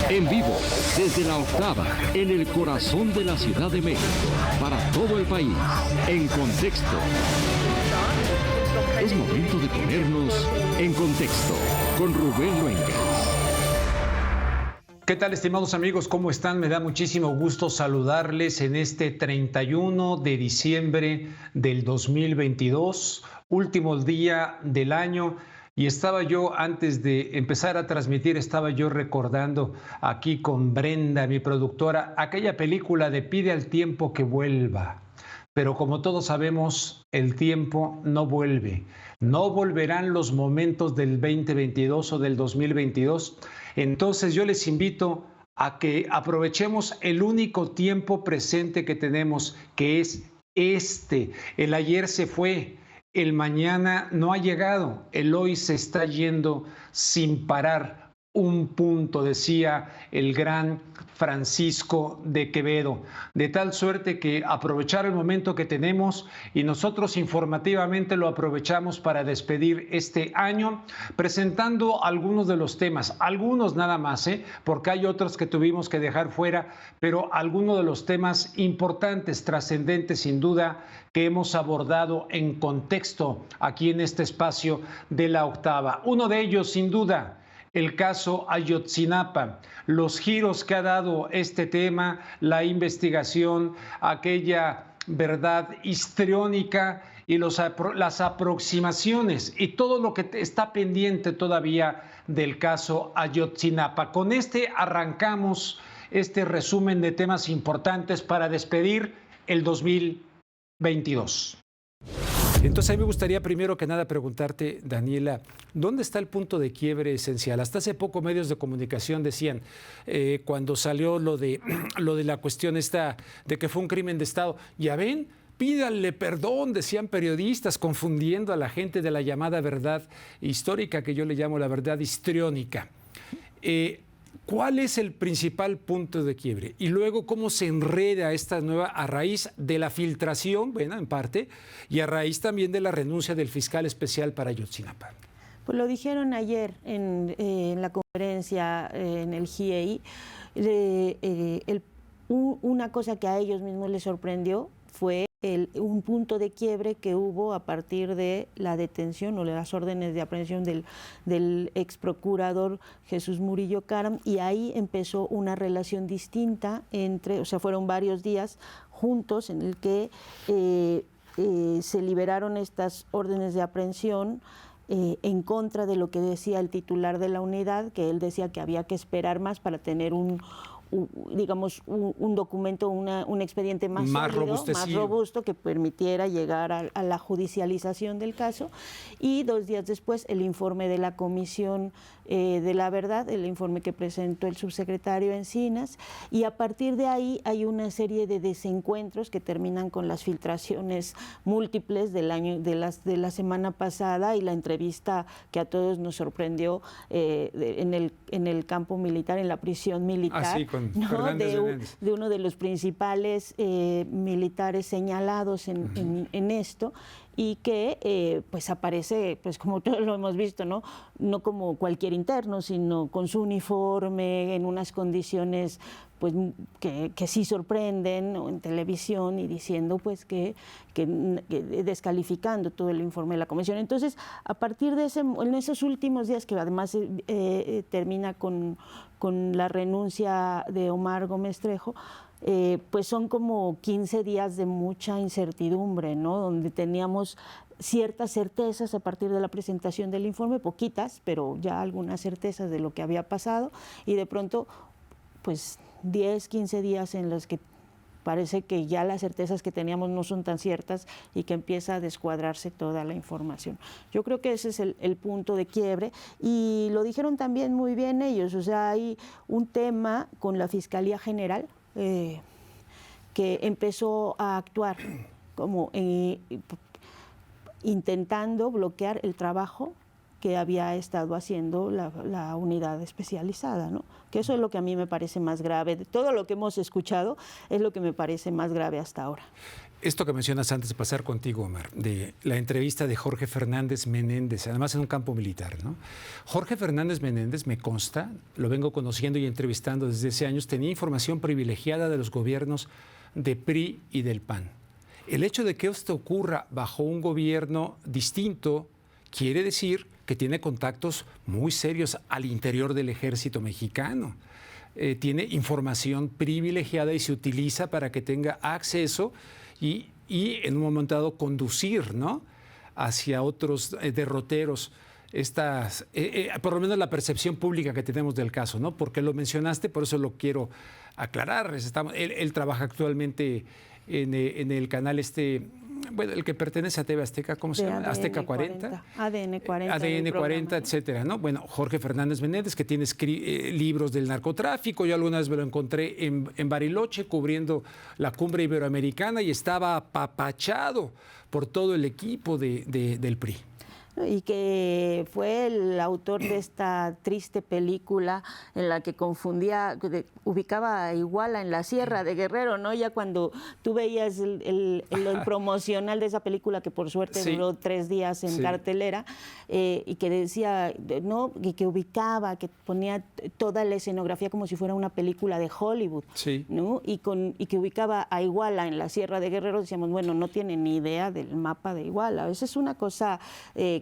En vivo, desde la octava, en el corazón de la Ciudad de México, para todo el país, en contexto. Es momento de ponernos en contexto con Rubén Luengas. ¿Qué tal, estimados amigos? ¿Cómo están? Me da muchísimo gusto saludarles en este 31 de diciembre del 2022, último día del año. Y estaba yo, antes de empezar a transmitir, estaba yo recordando aquí con Brenda, mi productora, aquella película de Pide al tiempo que vuelva. Pero como todos sabemos, el tiempo no vuelve. No volverán los momentos del 2022 o del 2022. Entonces yo les invito a que aprovechemos el único tiempo presente que tenemos, que es este. El ayer se fue. El mañana no ha llegado, el hoy se está yendo sin parar. Un punto, decía el gran Francisco de Quevedo, de tal suerte que aprovechar el momento que tenemos, y nosotros informativamente lo aprovechamos para despedir este año, presentando algunos de los temas, algunos nada más, porque hay otros que tuvimos que dejar fuera, pero algunos de los temas importantes, trascendentes sin duda, que hemos abordado en contexto aquí en este espacio de la octava. Uno de ellos, sin duda, el caso Ayotzinapa, los giros que ha dado este tema, la investigación, aquella verdad histriónica y las aproximaciones y todo lo que está pendiente todavía del caso Ayotzinapa. Con este arrancamos este resumen de temas importantes para despedir el 2022. Entonces, a mí me gustaría primero que nada preguntarte, Daniela, ¿dónde está el punto de quiebre esencial? Hasta hace poco medios de comunicación decían, cuando salió lo de la cuestión esta de que fue un crimen de Estado, ya ven, pídanle perdón, decían periodistas, confundiendo a la gente de la llamada verdad histórica, que yo le llamo la verdad histriónica. ¿Cuál es el principal punto de quiebre? Y luego, ¿cómo se enreda esta nueva a raíz de la filtración, bueno, en parte, y a raíz también de la renuncia del fiscal especial para Ayotzinapa? Pues lo dijeron ayer en la conferencia en el GIEI. Una cosa que a ellos mismos les sorprendió fue un punto de quiebre que hubo a partir de la detención o las órdenes de aprehensión del ex procurador Jesús Murillo Caram, y ahí empezó una relación distinta o sea, fueron varios días juntos en el que se liberaron estas órdenes de aprehensión en contra de lo que decía el titular de la unidad, que él decía que había que esperar más para tener un documento, un expediente más sólido, más robusto, que permitiera llegar a la judicialización del caso. Y 2 días después, el informe de la Comisión de la Verdad, el informe que presentó el subsecretario Encinas, y a partir de ahí hay una serie de desencuentros que terminan con las filtraciones múltiples del año, de la semana pasada, y la entrevista que a todos nos sorprendió en el campo militar, en la prisión militar. ¿No? De uno de los principales militares señalados en esto, y que pues aparece, pues como todos lo hemos visto, no como cualquier interno, sino con su uniforme, en unas condiciones pues que sí sorprenden, ¿no?, en televisión, y diciendo pues que descalificando todo el informe de la comisión. Entonces, a partir de en esos últimos días, que además termina con la renuncia de Omar Gómez Trejo, pues son como 15 días de mucha incertidumbre, ¿no?, donde teníamos ciertas certezas a partir de la presentación del informe, poquitas, pero ya algunas certezas de lo que había pasado, y de pronto pues 10, 15 días en los que parece que ya las certezas que teníamos no son tan ciertas y que empieza a descuadrarse toda la información. Yo creo que ese es el punto de quiebre, y lo dijeron también muy bien ellos. O sea, hay un tema con la Fiscalía General que empezó a actuar como intentando bloquear el trabajo que había estado haciendo la unidad especializada, ¿no? Que eso es lo que a mí me parece más grave. De todo lo que hemos escuchado es lo que me parece más grave hasta ahora. Esto que mencionas antes de pasar contigo, Omar, de la entrevista de Jorge Fernández Menéndez, además en un campo militar, ¿no? Jorge Fernández Menéndez, me consta, lo vengo conociendo y entrevistando desde hace años, tenía información privilegiada de los gobiernos de PRI y del PAN. El hecho de que esto ocurra bajo un gobierno distinto quiere decir que tiene contactos muy serios al interior del ejército mexicano. Tiene información privilegiada y se utiliza para que tenga acceso y en un momento dado conducir, ¿no?, hacia otros derroteros. Por lo menos la percepción pública que tenemos del caso, ¿no? Porque lo mencionaste, por eso lo quiero aclarar. Él trabaja actualmente en el canal bueno, el que pertenece a TV Azteca, ¿cómo se llama? Azteca 40. ADN 40. ADN 40, etcétera, ¿no? Bueno, Jorge Fernández Menéndez, que tiene libros del narcotráfico. Yo alguna vez me lo encontré en Bariloche cubriendo la cumbre iberoamericana y estaba apapachado por todo el equipo del PRI. Y que fue el autor de esta triste película en la que ubicaba a Iguala en la Sierra de Guerrero, ¿no? Ya cuando tú veías el promocional de esa película, que por suerte duró 3 días en cartelera, y que decía, ¿no?, y que ubicaba, que ponía toda la escenografía como si fuera una película de Hollywood, ¿no? Y que ubicaba a Iguala en la Sierra de Guerrero, decíamos, bueno, no tiene ni idea del mapa de Iguala. Esa es una cosa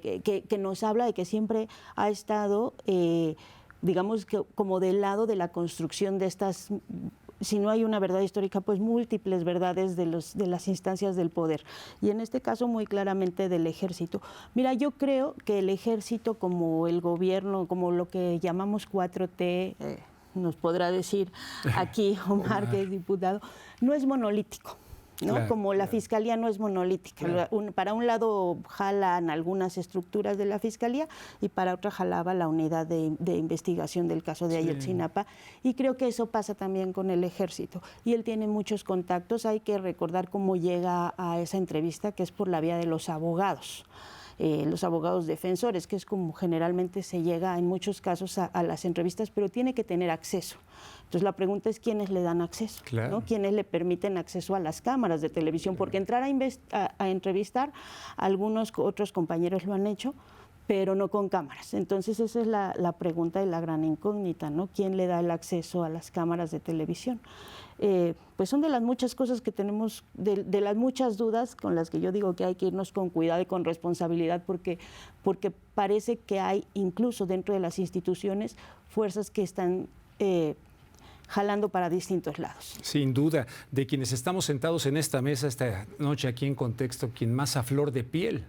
que nos habla de que siempre ha estado, digamos, que como del lado de la construcción de estas, si no hay una verdad histórica, pues múltiples verdades de las instancias del poder. Y en este caso muy claramente del ejército. Mira, yo creo que el ejército, como el gobierno, como lo que llamamos 4T, nos podrá decir aquí Omar, que es diputado, no es monolítico, ¿no? Claro, como la Fiscalía no es monolítica. Claro. Para un lado jalan algunas estructuras de la Fiscalía y para otra jalaba la unidad de investigación del caso de Ayotzinapa. Y creo que eso pasa también con el ejército. Y él tiene muchos contactos. Hay que recordar cómo llega a esa entrevista, que es por la vía de los abogados defensores, que es como generalmente se llega en muchos casos a las entrevistas, pero tiene que tener acceso. Entonces la pregunta es quiénes le dan acceso, claro, ¿no? ¿Quiénes le permiten acceso a las cámaras de televisión? Claro. Porque entrar a entrevistar, algunos otros compañeros lo han hecho, pero no con cámaras. Entonces esa es la pregunta y la gran incógnita, ¿no? ¿Quién le da el acceso a las cámaras de televisión? Pues son de las muchas cosas que tenemos, de las muchas dudas con las que yo digo que hay que irnos con cuidado y con responsabilidad, porque parece que hay incluso dentro de las instituciones fuerzas que están jalando para distintos lados. Sin duda, de quienes estamos sentados en esta mesa esta noche aquí en Contexto, quien más a flor de piel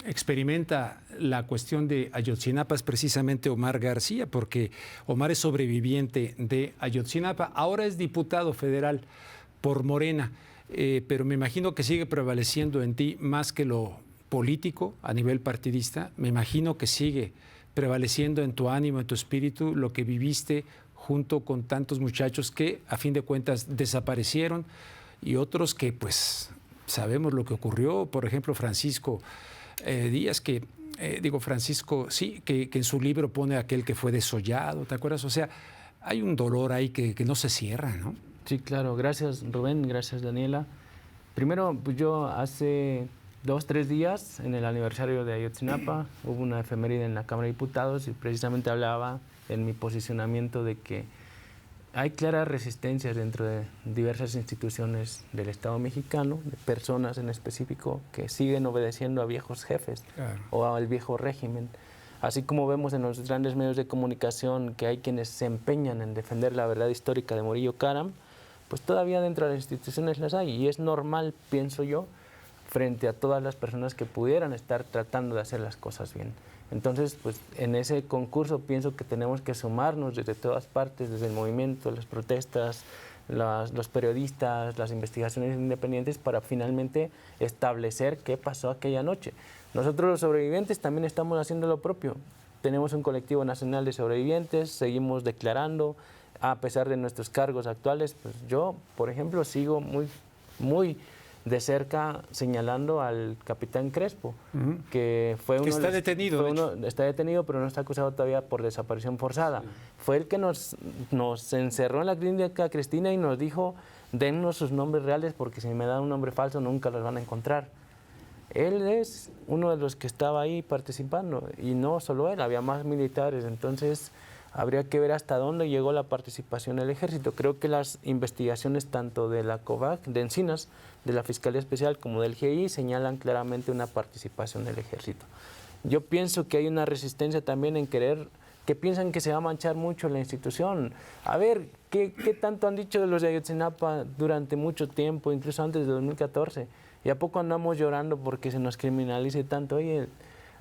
experimenta la cuestión de Ayotzinapa es precisamente Omar García, porque Omar es sobreviviente de Ayotzinapa, ahora es diputado federal por Morena, pero me imagino que sigue prevaleciendo en ti más que lo político a nivel partidista, me imagino que sigue prevaleciendo en tu ánimo, en tu espíritu, lo que viviste junto con tantos muchachos que a fin de cuentas desaparecieron y otros que pues sabemos lo que ocurrió, por ejemplo Francisco Díaz, que en su libro pone aquel que fue desollado, ¿te acuerdas? O sea, hay un dolor ahí que no se cierra, ¿no? Sí, claro. Gracias, Rubén. Gracias, Daniela. Primero, pues yo hace 2-3 días, en el aniversario de Ayotzinapa, hubo una efeméride en la Cámara de Diputados y precisamente hablaba en mi posicionamiento de que hay claras resistencias dentro de diversas instituciones del Estado mexicano, de personas en específico que siguen obedeciendo a viejos jefes, claro, o al viejo régimen. Así como vemos en los grandes medios de comunicación que hay quienes se empeñan en defender la verdad histórica de Murillo Karam, pues todavía dentro de las instituciones las hay. Y es normal, pienso yo, frente a todas las personas que pudieran estar tratando de hacer las cosas bien. Entonces, pues en ese concurso pienso que tenemos que sumarnos desde todas partes, desde el movimiento, las protestas, los periodistas, las investigaciones independientes, para finalmente establecer qué pasó aquella noche. Nosotros los sobrevivientes también estamos haciendo lo propio. Tenemos un colectivo nacional de sobrevivientes, seguimos declarando, a pesar de nuestros cargos actuales. Pues yo, por ejemplo, sigo muy de cerca señalando al capitán Crespo, que fue uno que está detenido. Está detenido, pero no está acusado todavía por desaparición forzada. Sí. Fue el que nos encerró en la clínica Cristina y nos dijo, dennos sus nombres reales porque si me dan un nombre falso nunca los van a encontrar. Él es uno de los que estaba ahí participando y no solo él, había más militares, entonces habría que ver hasta dónde llegó la participación del ejército. Creo que las investigaciones tanto de la COVAC, de Encinas, de la Fiscalía Especial como del GI señalan claramente una participación del ejército. Yo pienso que hay una resistencia también en querer, que piensan que se va a manchar mucho la institución. A ver, ¿qué tanto han dicho de los de Ayotzinapa durante mucho tiempo, incluso antes de 2014? ¿Y a poco andamos llorando porque se nos criminalice tanto? Oye,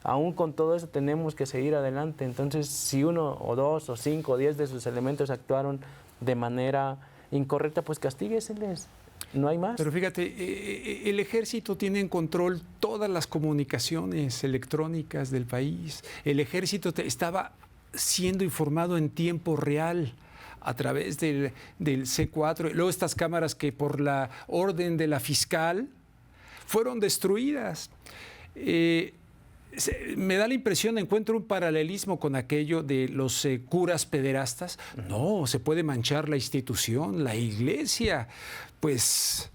aún con todo eso tenemos que seguir adelante. Entonces, si 1 o 2 o 5 o 10 de sus elementos actuaron de manera incorrecta, pues castígueseles. No hay más. Pero fíjate, el ejército tiene en control todas las comunicaciones electrónicas del país. El ejército estaba siendo informado en tiempo real a través del C4. Luego estas cámaras que por la orden de la fiscal fueron destruidas. Me da la impresión, encuentro un paralelismo con aquello de los curas pederastas. No, se puede manchar la institución, la iglesia. Pues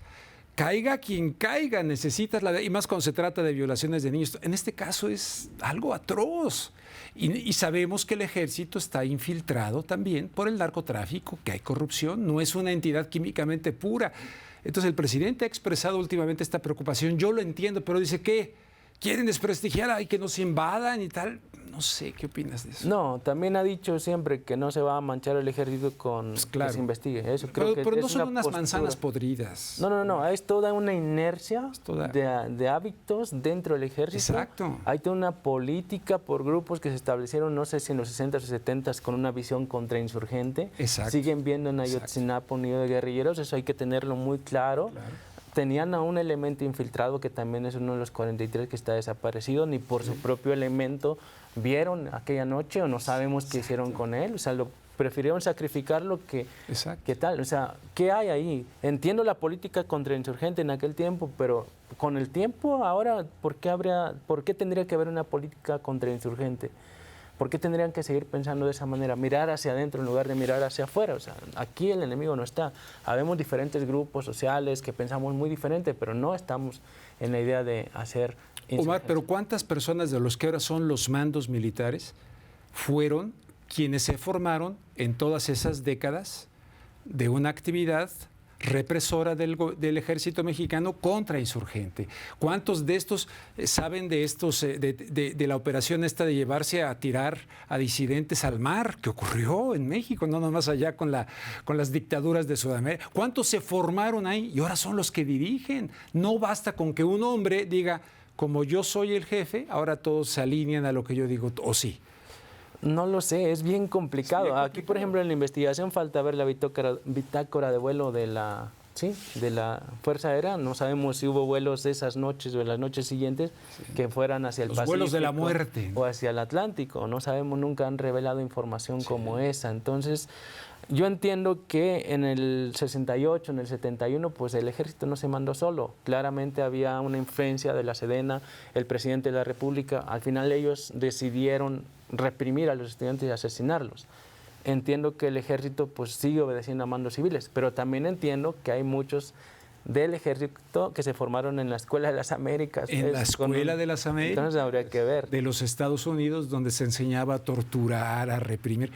caiga quien caiga, necesitas la... Y más cuando se trata de violaciones de niños. En este caso es algo atroz. Y sabemos que el ejército está infiltrado también por el narcotráfico, que hay corrupción, no es una entidad químicamente pura. Entonces el presidente ha expresado últimamente esta preocupación, yo lo entiendo, pero dice que quieren desprestigiar, que nos invadan y tal. No sé, ¿qué opinas de eso? No, también ha dicho siempre que no se va a manchar el ejército con pues claro. que se investigue. Eso creo pero que no es son una unas postura. Manzanas podridas. No, es toda una inercia de hábitos dentro del ejército. Exacto. Hay toda una política por grupos que se establecieron, no sé si en los 60s o 70s, con una visión contrainsurgente. Exacto. Siguen viendo en Ayotzinapa un nido de guerrilleros, eso hay que tenerlo muy claro. Tenían a un elemento infiltrado que también es uno de los 43 que está desaparecido, ni por su propio elemento vieron aquella noche o no sabemos qué hicieron con él, o sea, prefirieron sacrificarlo que tal, o sea, ¿qué hay ahí? Entiendo la política contrainsurgente en aquel tiempo, pero con el tiempo ahora, ¿por qué tendría que haber una política contrainsurgente? ¿Por qué tendrían que seguir pensando de esa manera? Mirar hacia adentro en lugar de mirar hacia afuera. O sea, aquí el enemigo no está. Habemos diferentes grupos sociales que pensamos muy diferente, pero no estamos en la idea de hacer insurgencia. Omar, pero ¿cuántas personas de los que ahora son los mandos militares fueron quienes se formaron en todas esas décadas de una actividad represora del ejército mexicano contrainsurgente? ¿Cuántos de estos saben de estos de la operación esta de llevarse a tirar a disidentes al mar, que ocurrió en México, no nomás allá con las dictaduras de Sudamérica? ¿Cuántos se formaron ahí y ahora son los que dirigen? No basta con que un hombre diga, como yo soy el jefe, ahora todos se alinean a lo que yo digo, ¿o sí? No lo sé, es bien complicado. Aquí, por ejemplo, en la investigación falta ver la bitácora de vuelo de la Fuerza Aérea. No sabemos si hubo vuelos esas noches o en las noches siguientes que fueran hacia el Pacífico. Los vuelos de la muerte. O hacia el Atlántico. No sabemos, nunca han revelado información como esa. Entonces, yo entiendo que en el 68, en el 71, pues el ejército no se mandó solo. Claramente había una influencia de la Sedena, el presidente de la República. Al final ellos decidieron reprimir a los estudiantes y asesinarlos. Entiendo que el ejército pues sigue obedeciendo a mandos civiles, pero también entiendo que hay muchos del ejército que se formaron en la Escuela de las Américas. En la Escuela de las Américas. Entonces habría que ver. De los Estados Unidos, donde se enseñaba a torturar, a reprimir.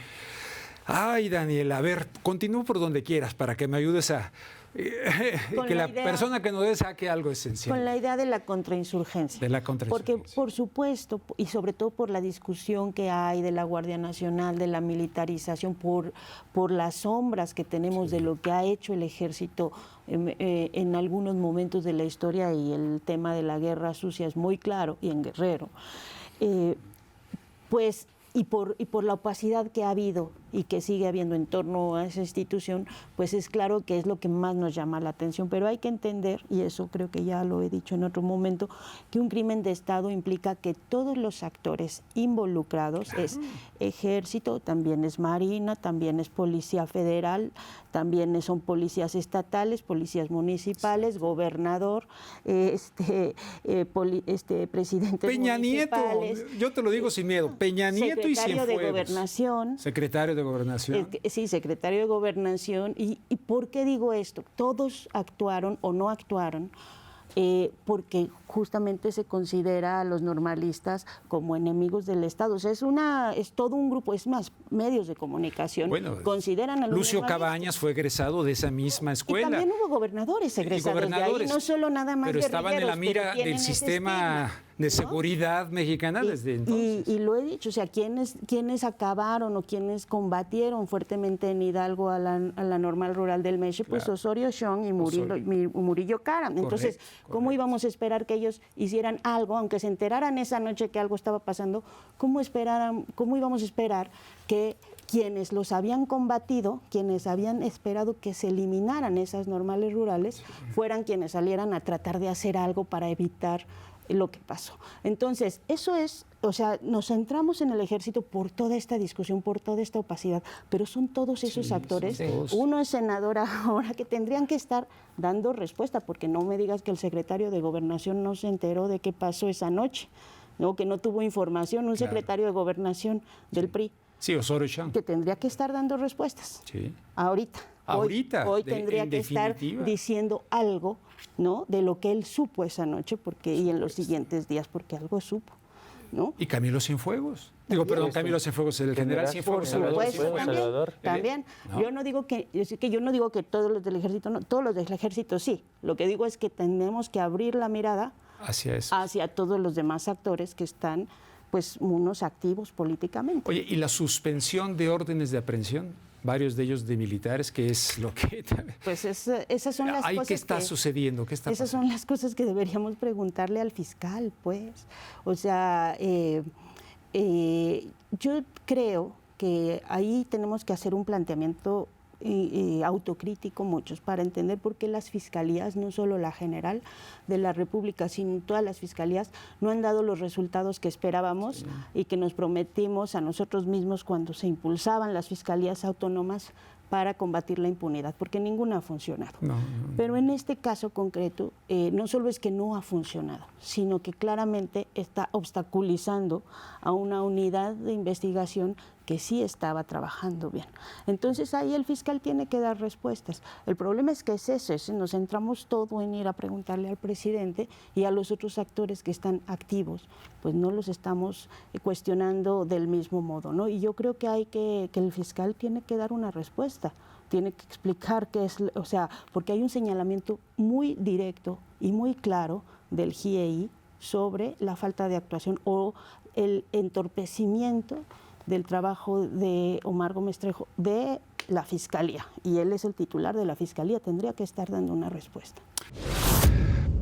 Ay, Daniela, a ver, continúo por donde quieras para que me ayudes a... que la persona que nos dé saque algo esencial. Con la idea de la contrainsurgencia. De la contrainsurgencia. Porque, por supuesto, y sobre todo por la discusión que hay de la Guardia Nacional, de la militarización, por las sombras que tenemos de lo que ha hecho el ejército en algunos momentos de la historia, y el tema de la guerra sucia es muy claro, y en Guerrero, pues... Y por la opacidad que ha habido y que sigue habiendo en torno a esa institución, pues es claro que es lo que más nos llama la atención. Pero hay que entender, y eso creo que ya lo he dicho en otro momento, que un crimen de Estado implica que todos los actores involucrados, es Ejército, también es Marina, también es Policía Federal, también son policías estatales, policías municipales, gobernador, presidente Peña Nieto, yo te lo digo sin miedo, Peña Nieto y Cienfuegos. Secretario de Gobernación. Secretario de Gobernación. Sí, secretario de Gobernación. ¿Y por qué digo esto? Todos actuaron o no actuaron porque justamente se considera a los normalistas como enemigos del Estado. O sea, es todo un grupo, es más, medios de comunicación consideran a los Lucio normalistas. Cabañas fue egresado de esa misma escuela. Y también hubo gobernadores egresados de ahí, no solo nada más pero estaban en la mira del sistema de seguridad mexicana desde entonces. Y lo he dicho, o sea, quienes acabaron o quienes combatieron fuertemente en Hidalgo a la normal rural del Meche, pues Osorio Chong y Murillo Karam. Entonces, ¿cómo íbamos a esperar que ellos hicieran algo, aunque se enteraran esa noche que algo estaba pasando? ¿Cómo íbamos a esperar que quienes los habían combatido, quienes habían esperado que se eliminaran esas normales rurales, fueran quienes salieran a tratar de hacer algo para evitar lo que pasó? Entonces, eso es, o sea, nos centramos en el Ejército por toda esta discusión, por toda esta opacidad, pero son todos esos actores. Uno es senador ahora que tendrían que estar dando respuesta, porque no me digas que el secretario de Gobernación no se enteró de qué pasó esa noche, ¿no? Que no tuvo información, un secretario de Gobernación del PRI. Sí, Osorio Chong. Que tendría que estar dando respuestas. Sí. Ahorita. Hoy tendría que estar diciendo algo, ¿no? De lo que él supo esa noche, y en los siguientes días, porque algo supo, ¿no? Y Camilo Cienfuegos. Camilo Cienfuegos, el general Cienfuegos. Por supuesto, también. ¿No? Yo no digo que todos los del Ejército, no, todos los del Ejército sí. Lo que digo es que tenemos que abrir la mirada hacia todos los demás actores que están, pues, unos activos políticamente. Oye, ¿y la suspensión de órdenes de aprehensión? Varios de ellos de militares, que es lo que... Pues esas son las cosas ¿Qué está sucediendo? ¿Qué está pasando? Esas son las cosas que deberíamos preguntarle al fiscal, pues. O sea, yo creo que ahí tenemos que hacer un planteamiento autocrítico muchos para entender por qué las fiscalías, no solo la general de la República, sino todas las fiscalías, no han dado los resultados que esperábamos y que nos prometimos a nosotros mismos cuando se impulsaban las fiscalías autónomas para combatir la impunidad, porque ninguna ha funcionado. Pero en este caso concreto, no solo es que no ha funcionado, sino que claramente está obstaculizando a una unidad de investigación que sí estaba trabajando bien. Entonces ahí el fiscal tiene que dar respuestas. El problema es que es eso, nos centramos todo en ir a preguntarle al presidente, y a los otros actores que están activos, pues no los estamos cuestionando del mismo modo, ¿no? Y yo creo que el fiscal tiene que dar una respuesta, tiene que explicar qué es, o sea, porque hay un señalamiento muy directo y muy claro del GIEI sobre la falta de actuación o el entorpecimiento del trabajo de Omar Gómez Trejo de la Fiscalía, y él es el titular de la Fiscalía, tendría que estar dando una respuesta.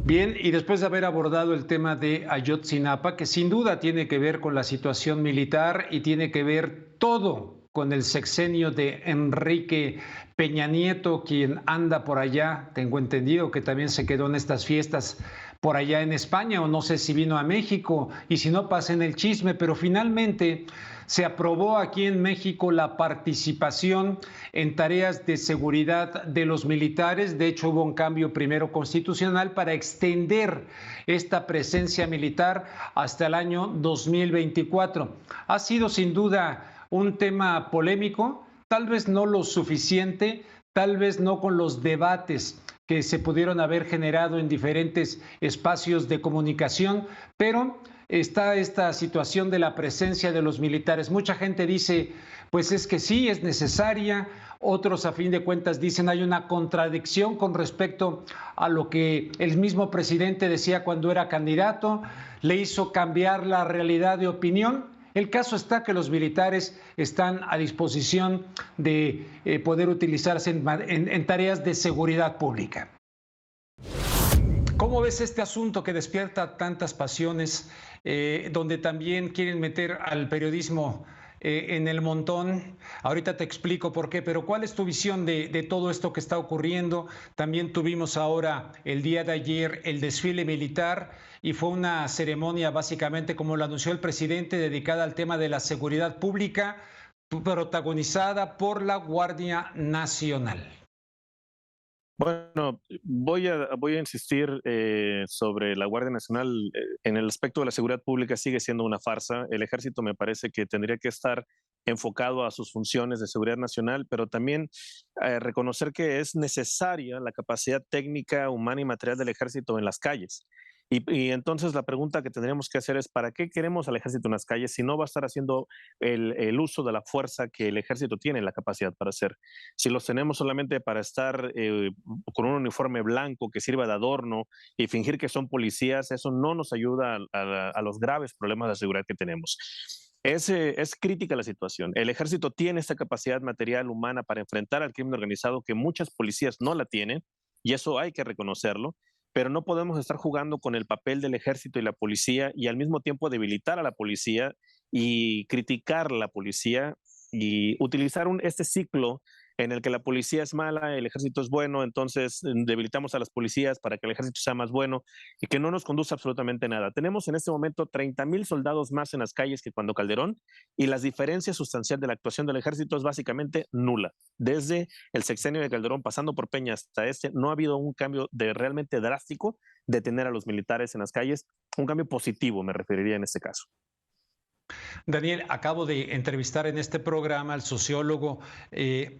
Bien, y después de haber abordado el tema de Ayotzinapa, que sin duda tiene que ver con la situación militar y tiene que ver todo con el sexenio de Enrique Peña Nieto, quien anda por allá, tengo entendido que también se quedó en estas fiestas por allá en España, o no sé si vino a México, y si no, pasen el chisme, pero finalmente se aprobó aquí en México la participación en tareas de seguridad de los militares. De hecho, hubo un cambio primero constitucional para extender esta presencia militar hasta el año 2024. Ha sido sin duda un tema polémico, tal vez no lo suficiente, tal vez no con los debates que se pudieron haber generado en diferentes espacios de comunicación, pero está esta situación de la presencia de los militares. Mucha gente dice, pues es que sí, es necesaria. Otros, a fin de cuentas, dicen hay una contradicción con respecto a lo que el mismo presidente decía cuando era candidato, le hizo cambiar la realidad de opinión. El caso está que los militares están a disposición de poder utilizarse en tareas de seguridad pública. ¿Cómo ves este asunto que despierta tantas pasiones, donde también quieren meter al periodismo en el montón. Ahorita te explico por qué, pero ¿cuál es tu visión de todo esto que está ocurriendo? También tuvimos ahora el día de ayer el desfile militar y fue una ceremonia básicamente, como lo anunció el presidente, dedicada al tema de la seguridad pública, protagonizada por la Guardia Nacional. Bueno, voy a insistir sobre la Guardia Nacional. En el aspecto de la seguridad pública sigue siendo una farsa. El ejército me parece que tendría que estar enfocado a sus funciones de seguridad nacional, pero también reconocer que es necesaria la capacidad técnica, humana y material del ejército en las calles. Y entonces la pregunta que tendríamos que hacer es, ¿para qué queremos al ejército en las calles si no va a estar haciendo el uso de la fuerza que el ejército tiene la capacidad para hacer? Si los tenemos solamente para estar con un uniforme blanco que sirva de adorno y fingir que son policías, eso no nos ayuda a los graves problemas de seguridad que tenemos. Es crítica la situación. El ejército tiene esta capacidad material humana para enfrentar al crimen organizado que muchas policías no la tienen, y eso hay que reconocerlo. Pero no podemos estar jugando con el papel del ejército y la policía y al mismo tiempo debilitar a la policía y criticar a la policía y utilizar este ciclo en el que la policía es mala, el ejército es bueno, entonces debilitamos a las policías para que el ejército sea más bueno y que no nos conduce absolutamente nada. Tenemos en este momento 30,000 soldados más en las calles que cuando Calderón, y la diferencia sustancial de la actuación del ejército es básicamente nula. Desde el sexenio de Calderón, pasando por Peña hasta no ha habido un cambio realmente drástico de tener a los militares en las calles, un cambio positivo me referiría en este caso. Daniel, acabo de entrevistar en este programa al sociólogo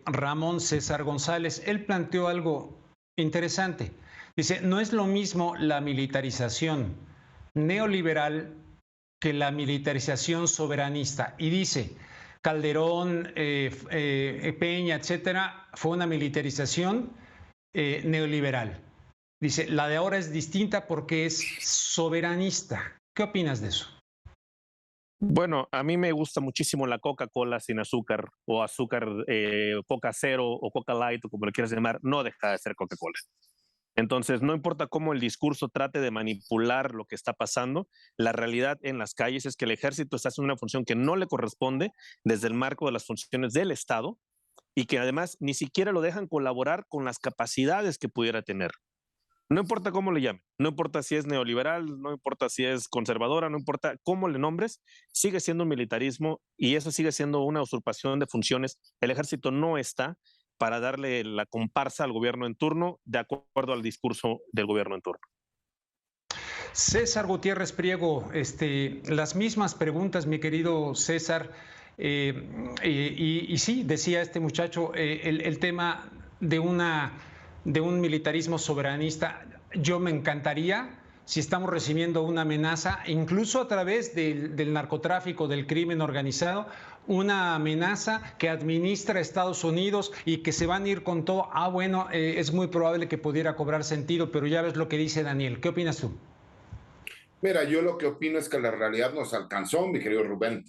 Ramón César González. Él planteó algo interesante. Dice, no es lo mismo la militarización neoliberal que la militarización soberanista. Y dice, Calderón, Peña, etcétera, fue una militarización neoliberal. Dice, la de ahora es distinta porque es soberanista. ¿Qué opinas de eso? Bueno, a mí me gusta muchísimo la Coca-Cola sin azúcar o azúcar, Coca Cero o Coca Light o como le quieras llamar, no deja de ser Coca-Cola. Entonces, no importa cómo el discurso trate de manipular lo que está pasando, la realidad en las calles es que el ejército está haciendo una función que no le corresponde desde el marco de las funciones del Estado y que además ni siquiera lo dejan colaborar con las capacidades que pudiera tener. No importa cómo le llamen, no importa si es neoliberal, no importa si es conservadora, no importa cómo le nombres, sigue siendo un militarismo y eso sigue siendo una usurpación de funciones. El ejército no está para darle la comparsa al gobierno en turno de acuerdo al discurso del gobierno en turno. César Gutiérrez Priego, las mismas preguntas, mi querido César. Y sí, decía este muchacho, el tema de un militarismo soberanista. Yo me encantaría, si estamos recibiendo una amenaza, incluso a través del narcotráfico, del crimen organizado, una amenaza que administra Estados Unidos y que se van a ir con todo. Bueno, es muy probable que pudiera cobrar sentido, pero ya ves lo que dice Daniel. ¿Qué opinas tú? Mira, yo lo que opino es que la realidad nos alcanzó, mi querido Rubén.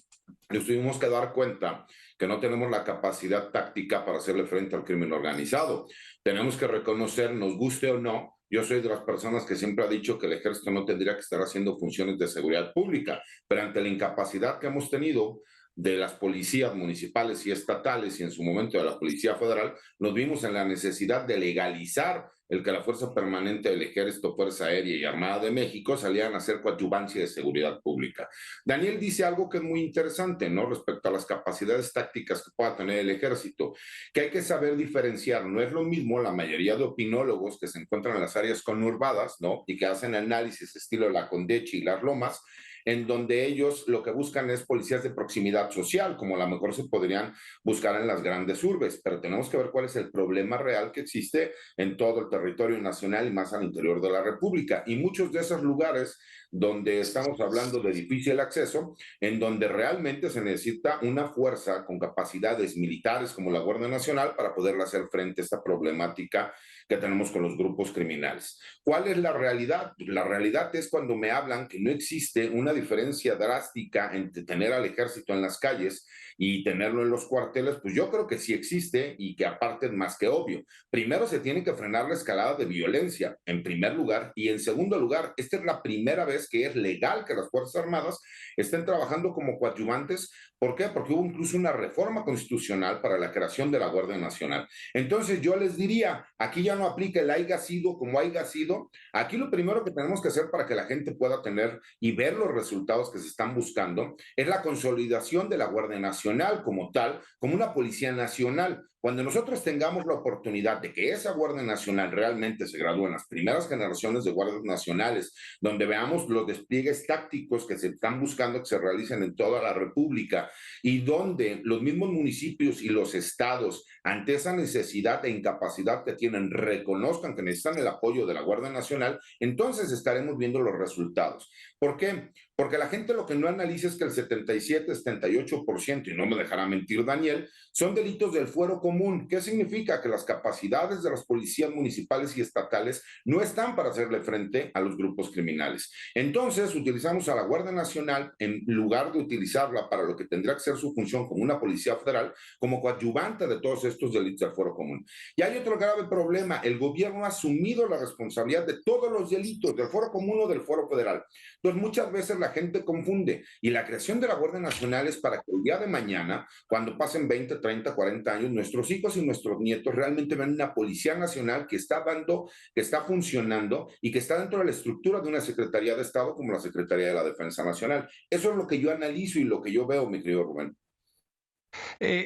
Nos tuvimos que dar cuenta que no tenemos la capacidad táctica para hacerle frente al crimen organizado. Tenemos que reconocer, nos guste o no, yo soy de las personas que siempre ha dicho que el ejército no tendría que estar haciendo funciones de seguridad pública, pero ante la incapacidad que hemos tenido de las policías municipales y estatales y en su momento de la Policía Federal, nos vimos en la necesidad de legalizar el que la Fuerza Permanente del Ejército, Fuerza Aérea y Armada de México salieran a hacer coadyuvancia de seguridad pública. Daniel dice algo que es muy interesante, ¿no? Respecto a las capacidades tácticas que pueda tener el Ejército, que hay que saber diferenciar. No es lo mismo la mayoría de opinólogos que se encuentran en las áreas conurbadas, ¿no? Y que hacen análisis estilo la Condechi y las Lomas, en donde ellos lo que buscan es policías de proximidad social, como a lo mejor se podrían buscar en las grandes urbes, pero tenemos que ver cuál es el problema real que existe en todo el territorio nacional y más al interior de la República. Y muchos de esos lugares donde estamos hablando de difícil acceso, en donde realmente se necesita una fuerza con capacidades militares como la Guardia Nacional para poder hacer frente a esta problemática que tenemos con los grupos criminales. ¿Cuál es la realidad? La realidad es cuando me hablan que no existe una diferencia drástica entre tener al ejército en las calles y tenerlo en los cuarteles, pues yo creo que sí existe y que aparte es más que obvio. Primero se tiene que frenar la escalada de violencia, en primer lugar, y en segundo lugar, esta es la primera vez que es legal que las Fuerzas Armadas estén trabajando como coadyuvantes ¿Por qué? Porque hubo incluso una reforma constitucional para la creación de la Guardia Nacional. Entonces yo les diría, aquí ya no aplica el haya sido como haya sido. Aquí lo primero que tenemos que hacer para que la gente pueda tener y ver los resultados que se están buscando es la consolidación de la Guardia Nacional como tal, como una policía nacional. Cuando nosotros tengamos la oportunidad de que esa Guardia Nacional realmente se gradúe en las primeras generaciones de guardias nacionales, donde veamos los despliegues tácticos que se están buscando que se realicen en toda la República y donde los mismos municipios y los estados, ante esa necesidad e incapacidad que tienen, reconozcan que necesitan el apoyo de la Guardia Nacional, entonces estaremos viendo los resultados. ¿Por qué? Porque la gente lo que no analiza es que el 77-78%, y no me dejará mentir Daniel, son delitos del fuero común. ¿Qué significa? Que las capacidades de las policías municipales y estatales no están para hacerle frente a los grupos criminales. Entonces, utilizamos a la Guardia Nacional en lugar de utilizarla para lo que tendría que ser su función como una policía federal, como coadyuvante de todos estos delitos del fuero común. Y hay otro grave problema. El gobierno ha asumido la responsabilidad de todos los delitos del fuero común o del fuero federal. Entonces, muchas veces la gente confunde y la creación de la Guardia Nacional es para que el día de mañana, cuando pasen 20, 30, 40 años, nuestros hijos y nuestros nietos realmente vean una Policía Nacional que está dando, que está funcionando y que está dentro de la estructura de una Secretaría de Estado como la Secretaría de la Defensa Nacional. Eso es lo que yo analizo y lo que yo veo, mi querido Rubén.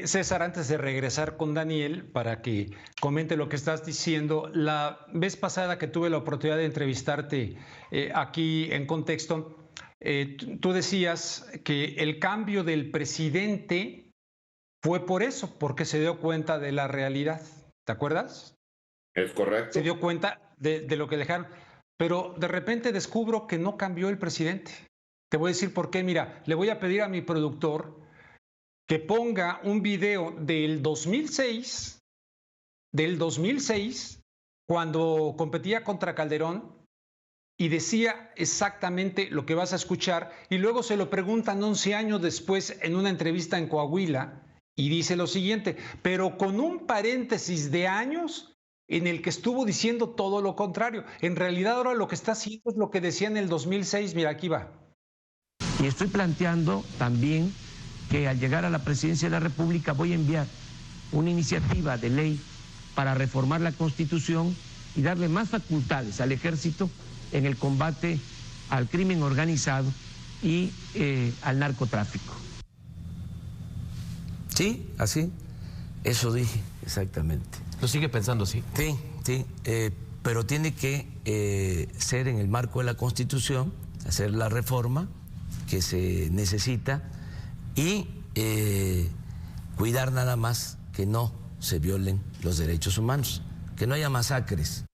César, antes de regresar con Daniel para que comente lo que estás diciendo, la vez pasada que tuve la oportunidad de entrevistarte aquí en Contexto, tú decías que el cambio del presidente fue por eso, porque se dio cuenta de la realidad. ¿Te acuerdas? Es correcto. Se dio cuenta de lo que dejaron, pero de repente descubro que no cambió el presidente. Te voy a decir por qué. Mira, le voy a pedir a mi productor que ponga un video del 2006, cuando competía contra Calderón y decía exactamente lo que vas a escuchar, y luego se lo preguntan 11 años después en una entrevista en Coahuila y dice lo siguiente, pero con un paréntesis de años en el que estuvo diciendo todo lo contrario. En realidad ahora lo que está haciendo es lo que decía en el 2006. Mira, aquí va. Y estoy planteando también que al llegar a la presidencia de la República voy a enviar una iniciativa de ley para reformar la Constitución y darle más facultades al Ejército en el combate al crimen organizado y al narcotráfico. Sí, así, eso dije exactamente. ¿Lo sigue pensando así? Sí, pero tiene que ser en el marco de la Constitución, hacer la reforma que se necesita y cuidar nada más que no se violen los derechos humanos, que no haya masacres.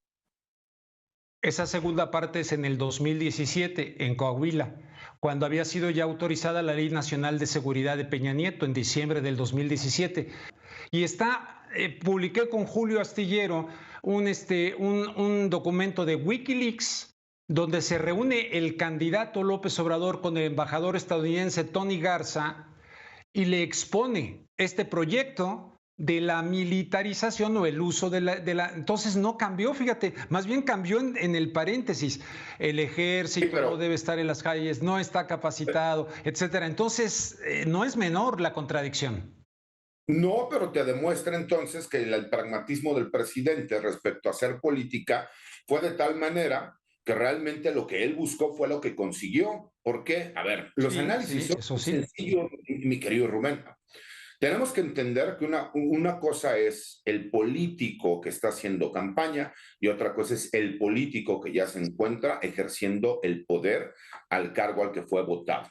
Esa segunda parte es en el 2017, en Coahuila, cuando había sido ya autorizada la Ley Nacional de Seguridad de Peña Nieto en diciembre del 2017. Y publiqué con Julio Astillero un documento de Wikileaks donde se reúne el candidato López Obrador con el embajador estadounidense Tony Garza y le expone este proyecto de la militarización o el uso de la... Entonces no cambió, fíjate, más bien cambió en el paréntesis. El ejército no debe estar en las calles, no está capacitado, etcétera. Entonces no es menor la contradicción. No, pero te demuestra entonces que el pragmatismo del presidente respecto a hacer política fue de tal manera que realmente lo que él buscó fue lo que consiguió. ¿Por qué? A ver, los análisis son sencillos, mi querido Rubén. Tenemos que entender que una cosa es el político que está haciendo campaña y otra cosa es el político que ya se encuentra ejerciendo el poder al cargo al que fue votado.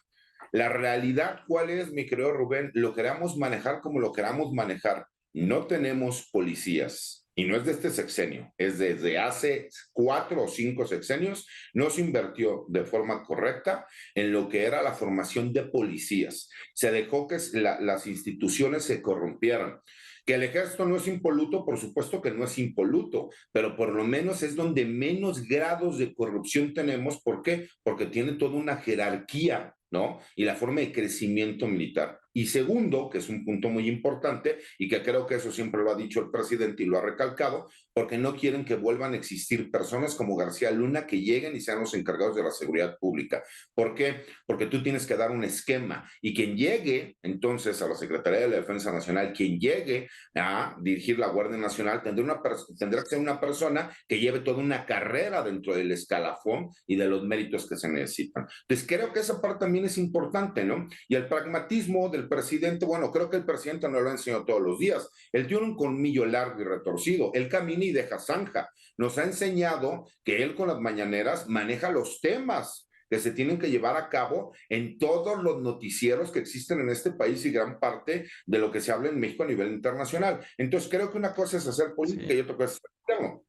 La realidad, ¿cuál es, mi querido Rubén? Lo queramos manejar como lo queramos manejar. No tenemos policías. Y no es de este sexenio, es desde hace 4 o 5 sexenios, no se invirtió de forma correcta en lo que era la formación de policías. Se dejó que las instituciones se corrompieran. Que el ejército no es impoluto, por supuesto que no es impoluto, pero por lo menos es donde menos grados de corrupción tenemos. ¿Por qué? Porque tiene toda una jerarquía, ¿no? Y la forma de crecimiento militar. Y segundo, que es un punto muy importante y que creo que eso siempre lo ha dicho el presidente y lo ha recalcado, porque no quieren que vuelvan a existir personas como García Luna que lleguen y sean los encargados de la seguridad pública. ¿Por qué? Porque tú tienes que dar un esquema y quien llegue entonces a la Secretaría de la Defensa Nacional, quien llegue a dirigir la Guardia Nacional, tendrá que ser una persona que lleve toda una carrera dentro del escalafón y de los méritos que se necesitan. Entonces creo que esa parte también es importante, ¿no? Y el pragmatismo del presidente, bueno, creo que el presidente no lo ha enseñado todos los días. Él tiene un colmillo largo y retorcido. Él camina y deja zanja. Nos ha enseñado que él con las mañaneras maneja los temas que se tienen que llevar a cabo en todos los noticieros que existen en este país y gran parte de lo que se habla en México a nivel internacional. Entonces creo que una cosa es hacer política y otra cosa es hacer gobierno.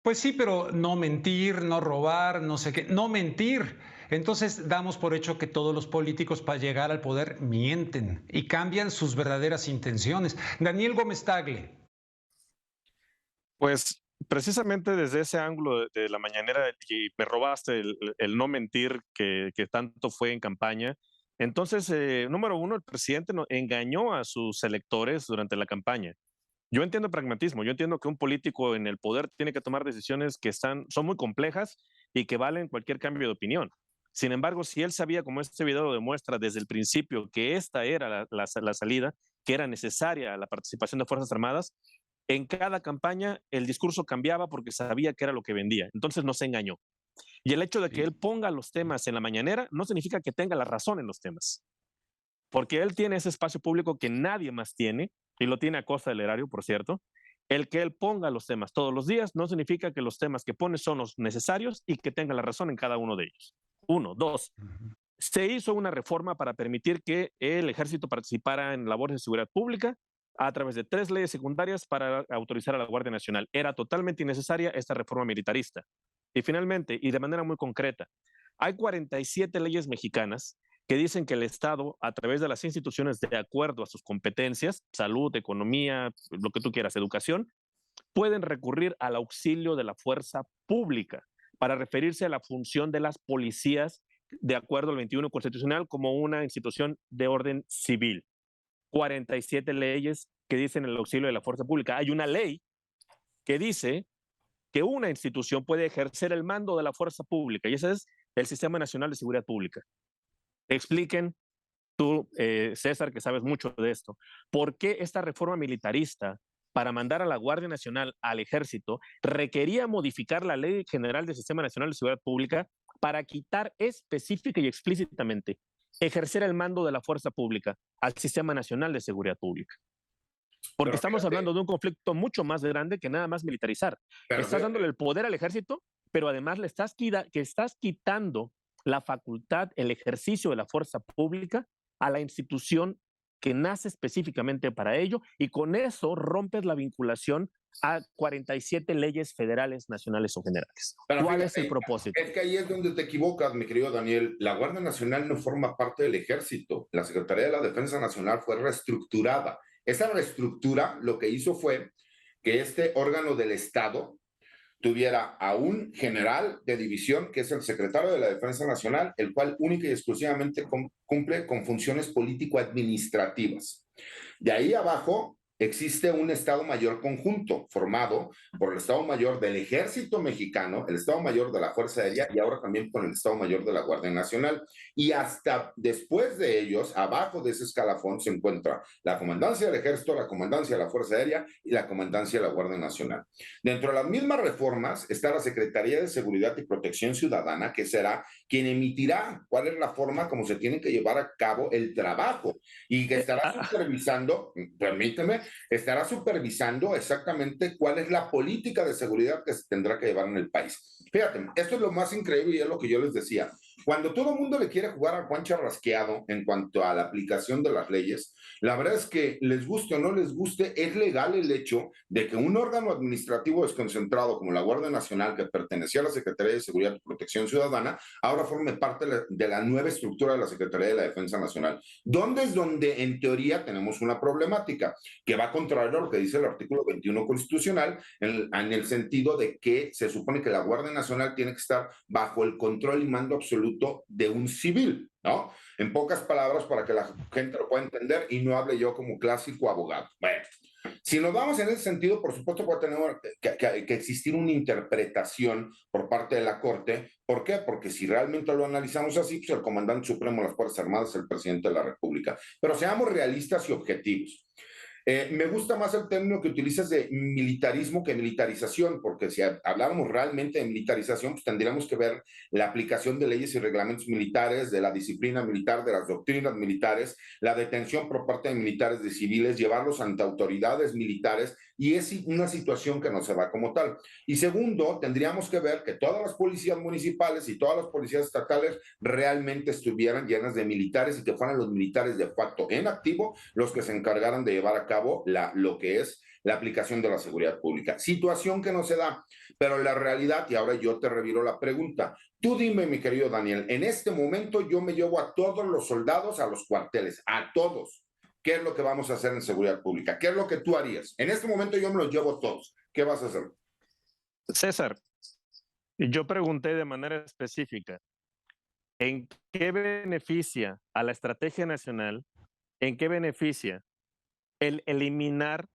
Pues sí, pero no mentir, no robar, no sé qué, no mentir. Entonces damos por hecho que todos los políticos para llegar al poder mienten y cambian sus verdaderas intenciones. Daniel Gómez Tagle. Pues precisamente desde ese ángulo de la mañanera, y me robaste el no mentir que tanto fue en campaña. Entonces, número uno, el presidente engañó a sus electores durante la campaña. Yo entiendo el pragmatismo, yo entiendo que un político en el poder tiene que tomar decisiones que son muy complejas y que valen cualquier cambio de opinión. Sin embargo, si él sabía, como este video lo demuestra desde el principio, que esta era la salida, que era necesaria la participación de Fuerzas Armadas, en cada campaña el discurso cambiaba porque sabía que era lo que vendía. Entonces no se engañó. Y el hecho de que él ponga los temas en la mañanera no significa que tenga la razón en los temas. Porque él tiene ese espacio público que nadie más tiene, y lo tiene a costa del erario, por cierto. El que él ponga los temas todos los días no significa que los temas que pone son los necesarios y que tenga la razón en cada uno de ellos. Uno. Dos, se hizo una reforma para permitir que el ejército participara en labores de seguridad pública a través de 3 leyes secundarias para autorizar a la Guardia Nacional. Era totalmente innecesaria esta reforma militarista. Y finalmente, y de manera muy concreta, hay 47 leyes mexicanas que dicen que el Estado, a través de las instituciones de acuerdo a sus competencias, salud, economía, lo que tú quieras, educación, pueden recurrir al auxilio de la fuerza pública para referirse a la función de las policías de acuerdo al 21 constitucional como una institución de orden civil. 47 leyes que dicen el auxilio de la fuerza pública. Hay una ley que dice que una institución puede ejercer el mando de la fuerza pública y ese es el Sistema Nacional de Seguridad Pública. Expliquen tú, César, que sabes mucho de esto, ¿por qué esta reforma militarista para mandar a la Guardia Nacional al Ejército requería modificar la Ley General del Sistema Nacional de Seguridad Pública para quitar específica y explícitamente ejercer el mando de la fuerza pública al Sistema Nacional de Seguridad Pública? Porque estamos hablando de un conflicto mucho más grande que nada más militarizar. Estás dándole el poder al ejército, pero además le estás quitando la facultad, el ejercicio de la fuerza pública a la institución que nace específicamente para ello, y con eso rompes la vinculación a 47 leyes federales, nacionales o generales. Pero ¿Cuál fíjate, es el propósito? Es que ahí es donde te equivocas, mi querido Daniel. La Guardia Nacional no forma parte del Ejército. La Secretaría de la Defensa Nacional fue reestructurada. Esa reestructura lo que hizo fue que este órgano del Estado tuviera a un general de división, que es el secretario de la Defensa Nacional, el cual única y exclusivamente cumple con funciones político-administrativas. De ahí abajo existe un Estado Mayor conjunto formado por el Estado Mayor del Ejército Mexicano, el Estado Mayor de la Fuerza Aérea y ahora también con el Estado Mayor de la Guardia Nacional. Y hasta después de ellos, abajo de ese escalafón, se encuentra la Comandancia del Ejército, la Comandancia de la Fuerza Aérea y la Comandancia de la Guardia Nacional. Dentro de las mismas reformas está la Secretaría de Seguridad y Protección Ciudadana, que será quien emitirá cuál es la forma como se tiene que llevar a cabo el trabajo y que estará supervisando, permíteme, estará supervisando exactamente cuál es la política de seguridad que se tendrá que llevar en el país. Fíjate, esto es lo más increíble y es lo que yo les decía. Cuando todo el mundo le quiere jugar al Juan Charrasqueado en cuanto a la aplicación de las leyes, la verdad es que les guste o no les guste, es legal el hecho de que un órgano administrativo desconcentrado como la Guardia Nacional, que pertenecía a la Secretaría de Seguridad y Protección Ciudadana, ahora forme parte de la nueva estructura de la Secretaría de la Defensa Nacional. ¿Dónde es donde en teoría tenemos una problemática que va contrario a lo que dice el artículo 21 constitucional, en el sentido de que se supone que la Guardia Nacional tiene que estar bajo el control y mando absoluto absoluto de un civil, ¿no? En pocas palabras, para que la gente lo pueda entender y no hable yo como clásico abogado. Bueno, si nos vamos en ese sentido, por supuesto va a tener que existir una interpretación por parte de la Corte. ¿Por qué? Porque si realmente lo analizamos así, pues el comandante supremo de las Fuerzas Armadas es el presidente de la República. Pero seamos realistas y objetivos. Me gusta más el término que utilizas de militarismo que militarización, porque si habláramos realmente de militarización, pues tendríamos que ver la aplicación de leyes y reglamentos militares, de la disciplina militar, de las doctrinas militares, la detención por parte de militares de civiles, llevarlos ante autoridades militares, y es una situación que no se da como tal. Y segundo, tendríamos que ver que todas las policías municipales y todas las policías estatales realmente estuvieran llenas de militares y que fueran los militares de facto en activo los que se encargaran de llevar a cabo lo que es la aplicación de la seguridad pública. Situación que no se da, pero la realidad, y ahora yo te reviro la pregunta, tú dime, mi querido Daniel, en este momento yo me llevo a todos los soldados a los cuarteles, a todos. ¿Qué es lo que vamos a hacer en seguridad pública? ¿Qué es lo que tú harías? En este momento yo me los llevo todos. ¿Qué vas a hacer? César, yo pregunté de manera específica, ¿en qué beneficia a la estrategia nacional, en qué beneficia el eliminar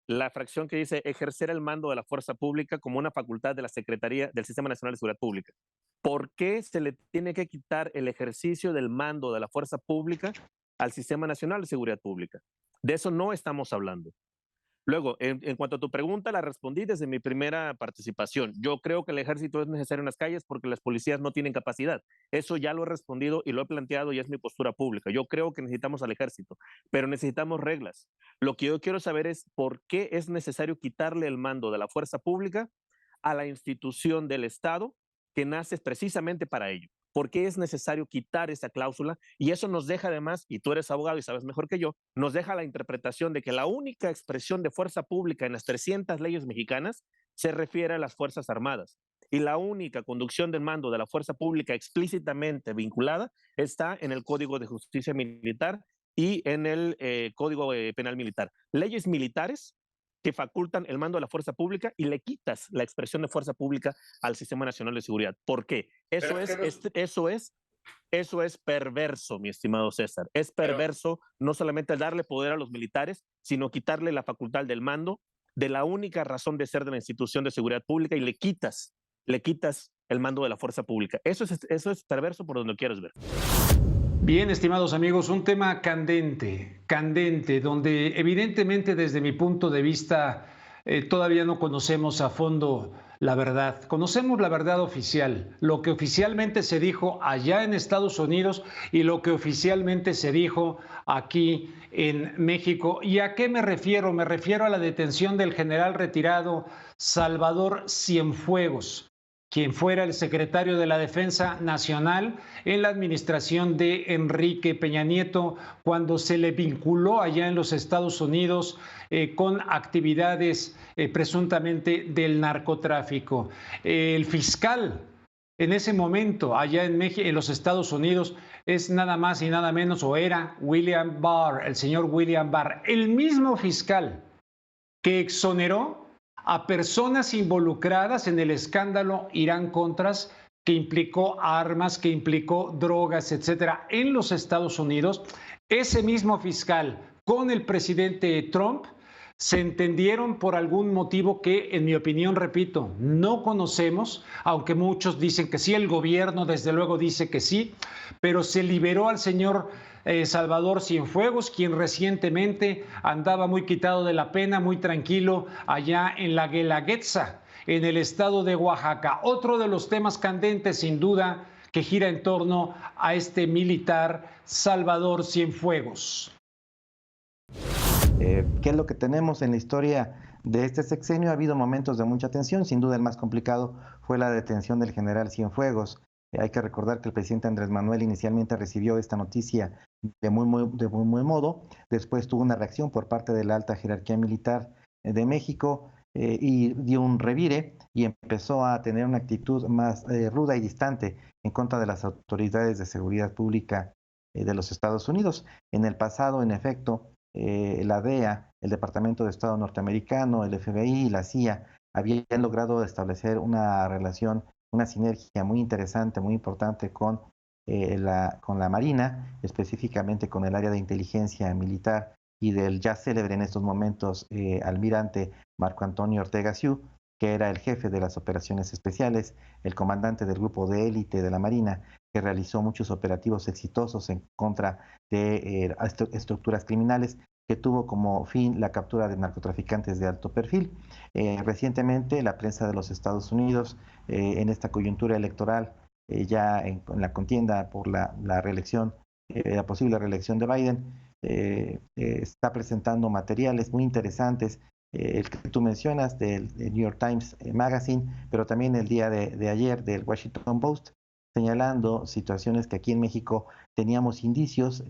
la fracción que dice ejercer el mando de la fuerza pública como una facultad de la Secretaría del Sistema Nacional de Seguridad Pública? ¿Por qué se le tiene que quitar el ejercicio del mando de la fuerza pública al Sistema Nacional de Seguridad Pública? De eso no estamos hablando. Luego, en cuanto a tu pregunta, la respondí desde mi primera participación. Yo creo que el ejército es necesario en las calles porque las policías no tienen capacidad. Eso ya lo he respondido y lo he planteado y es mi postura pública. Yo creo que necesitamos al ejército, pero necesitamos reglas. Lo que yo quiero saber es por qué es necesario quitarle el mando de la fuerza pública a la institución del Estado que nace precisamente para ello. ¿Por qué es necesario quitar esa cláusula? Y eso nos deja además, y tú eres abogado y sabes mejor que yo, nos deja la interpretación de que la única expresión de fuerza pública en las 300 leyes mexicanas se refiere a las Fuerzas Armadas. Y la única conducción del mando de la fuerza pública explícitamente vinculada está en el Código de Justicia Militar y en el Código Penal Militar. Leyes militares que facultan el mando de la fuerza pública y le quitas la expresión de fuerza pública al Sistema Nacional de Seguridad. ¿Por qué? Eso es perverso, mi estimado César. Es perverso no solamente darle poder a los militares, sino quitarle la facultad del mando de la única razón de ser de la institución de seguridad pública y le quitas el mando de la fuerza pública. Eso es perverso por donde quieras ver. Bien, estimados amigos, un tema candente, donde evidentemente desde mi punto de vista todavía no conocemos a fondo la verdad. Conocemos la verdad oficial, lo que oficialmente se dijo allá en Estados Unidos y lo que oficialmente se dijo aquí en México. ¿Y a qué me refiero? Me refiero a la detención del general retirado Salvador Cienfuegos, quien fuera el secretario de la Defensa Nacional en la administración de Enrique Peña Nieto, cuando se le vinculó allá en los Estados Unidos con actividades presuntamente del narcotráfico. El fiscal en ese momento allá en México, en los Estados Unidos, es nada más y nada menos, o era William Barr, el señor William Barr, el mismo fiscal que exoneró a personas involucradas en el escándalo Irán-Contras, que implicó armas, que implicó drogas, etcétera, en los Estados Unidos. Ese mismo fiscal con el presidente Trump se entendieron por algún motivo que, en mi opinión, repito, no conocemos, aunque muchos dicen que sí, el gobierno desde luego dice que sí, pero se liberó al señor Salvador Cienfuegos, quien recientemente andaba muy quitado de la pena, muy tranquilo allá en la Guelaguetza, en el estado de Oaxaca. Otro de los temas candentes, sin duda, que gira en torno a este militar Salvador Cienfuegos. ¿Qué es lo que tenemos en la historia de este sexenio? Ha habido momentos de mucha tensión. Sin duda el más complicado fue la detención del general Cienfuegos. Hay que recordar que el presidente Andrés Manuel inicialmente recibió esta noticia de muy modo. Después tuvo una reacción por parte de la alta jerarquía militar de México y dio un revire y empezó a tener una actitud más ruda y distante en contra de las autoridades de seguridad pública de los Estados Unidos. En el pasado, en efecto, la DEA, el Departamento de Estado norteamericano, el FBI y la CIA habían logrado establecer una relación, una sinergia muy interesante, muy importante con con la Marina, específicamente con el área de inteligencia militar y del ya célebre en estos momentos almirante Marco Antonio Ortega Siu, que era el jefe de las operaciones especiales, el comandante del grupo de élite de la Marina, que realizó muchos operativos exitosos en contra de estructuras criminales, que tuvo como fin la captura de narcotraficantes de alto perfil. Recientemente, la prensa de los Estados Unidos, en esta coyuntura electoral, ya en la contienda por la reelección, la posible reelección de Biden, está presentando materiales muy interesantes, el que tú mencionas del New York Times Magazine, pero también el día de ayer del Washington Post, señalando situaciones que aquí en México teníamos indicios,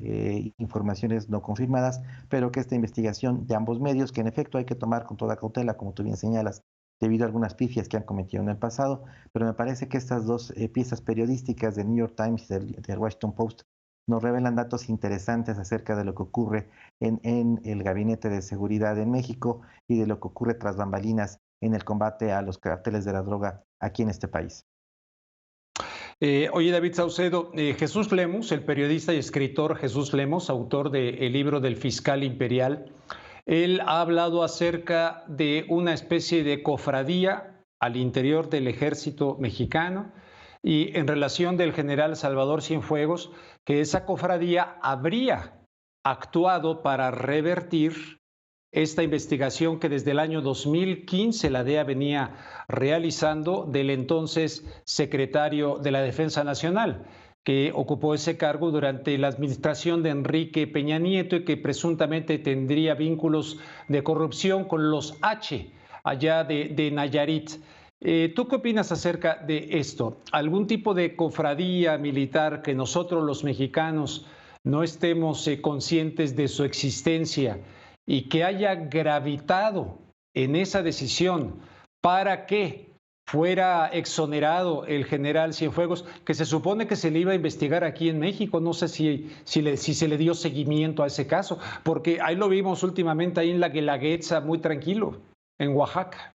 informaciones no confirmadas, pero que esta investigación de ambos medios, que en efecto hay que tomar con toda cautela, como tú bien señalas, debido a algunas pifias que han cometido en el pasado, pero me parece que estas dos piezas periodísticas del New York Times y del Washington Post nos revelan datos interesantes acerca de lo que ocurre en el Gabinete de Seguridad en México y de lo que ocurre tras bambalinas en el combate a los carteles de la droga aquí en este país. Oye, David Saucedo, Jesús Lemus, el periodista y escritor Jesús Lemus, autor del libro del Fiscal Imperial, él ha hablado acerca de una especie de cofradía al interior del ejército mexicano y en relación del general Salvador Cienfuegos, que esa cofradía habría actuado para revertir esta investigación que desde el año 2015 la DEA venía realizando del entonces secretario de la Defensa Nacional, que ocupó ese cargo durante la administración de Enrique Peña Nieto y que presuntamente tendría vínculos de corrupción con los H, allá de Nayarit. ¿Tú qué opinas acerca de esto? ¿Algún tipo de cofradía militar que nosotros los mexicanos no estemos conscientes de su existencia y que haya gravitado en esa decisión para que fuera exonerado el general Cienfuegos, que se supone que se le iba a investigar aquí en México? No sé si se le dio seguimiento a ese caso, porque ahí lo vimos últimamente ahí en la Guelaguetza, muy tranquilo, en Oaxaca.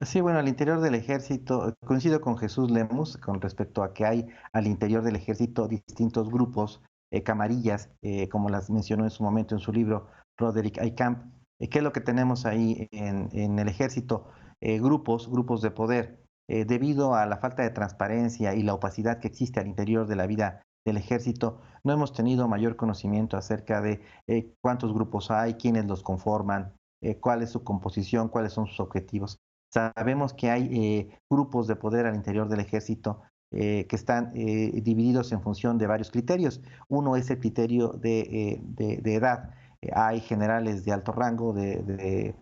Sí, bueno, al interior del ejército, coincido con Jesús Lemus con respecto a que hay al interior del ejército distintos grupos, camarillas, como las mencionó en su momento en su libro Roderick Eykamp. ¿Qué es lo que tenemos ahí en el ejército? Grupos de poder. Debido a la falta de transparencia y la opacidad que existe al interior de la vida del ejército, no hemos tenido mayor conocimiento acerca de cuántos grupos hay, quiénes los conforman, cuál es su composición, cuáles son sus objetivos. Sabemos que hay grupos de poder al interior del ejército que están divididos en función de varios criterios. Uno es el criterio de edad. Hay generales de alto rango, de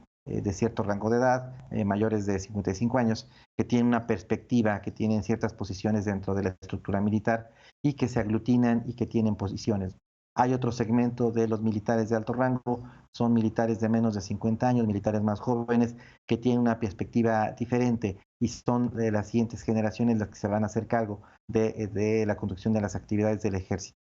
cierto rango de edad, mayores de 55 años, que tienen una perspectiva, que tienen ciertas posiciones dentro de la estructura militar y que se aglutinan y que tienen posiciones. Hay otro segmento de los militares de alto rango, son militares de menos de 50 años, militares más jóvenes, que tienen una perspectiva diferente y son de las siguientes generaciones las que se van a hacer cargo de la conducción de las actividades del ejército.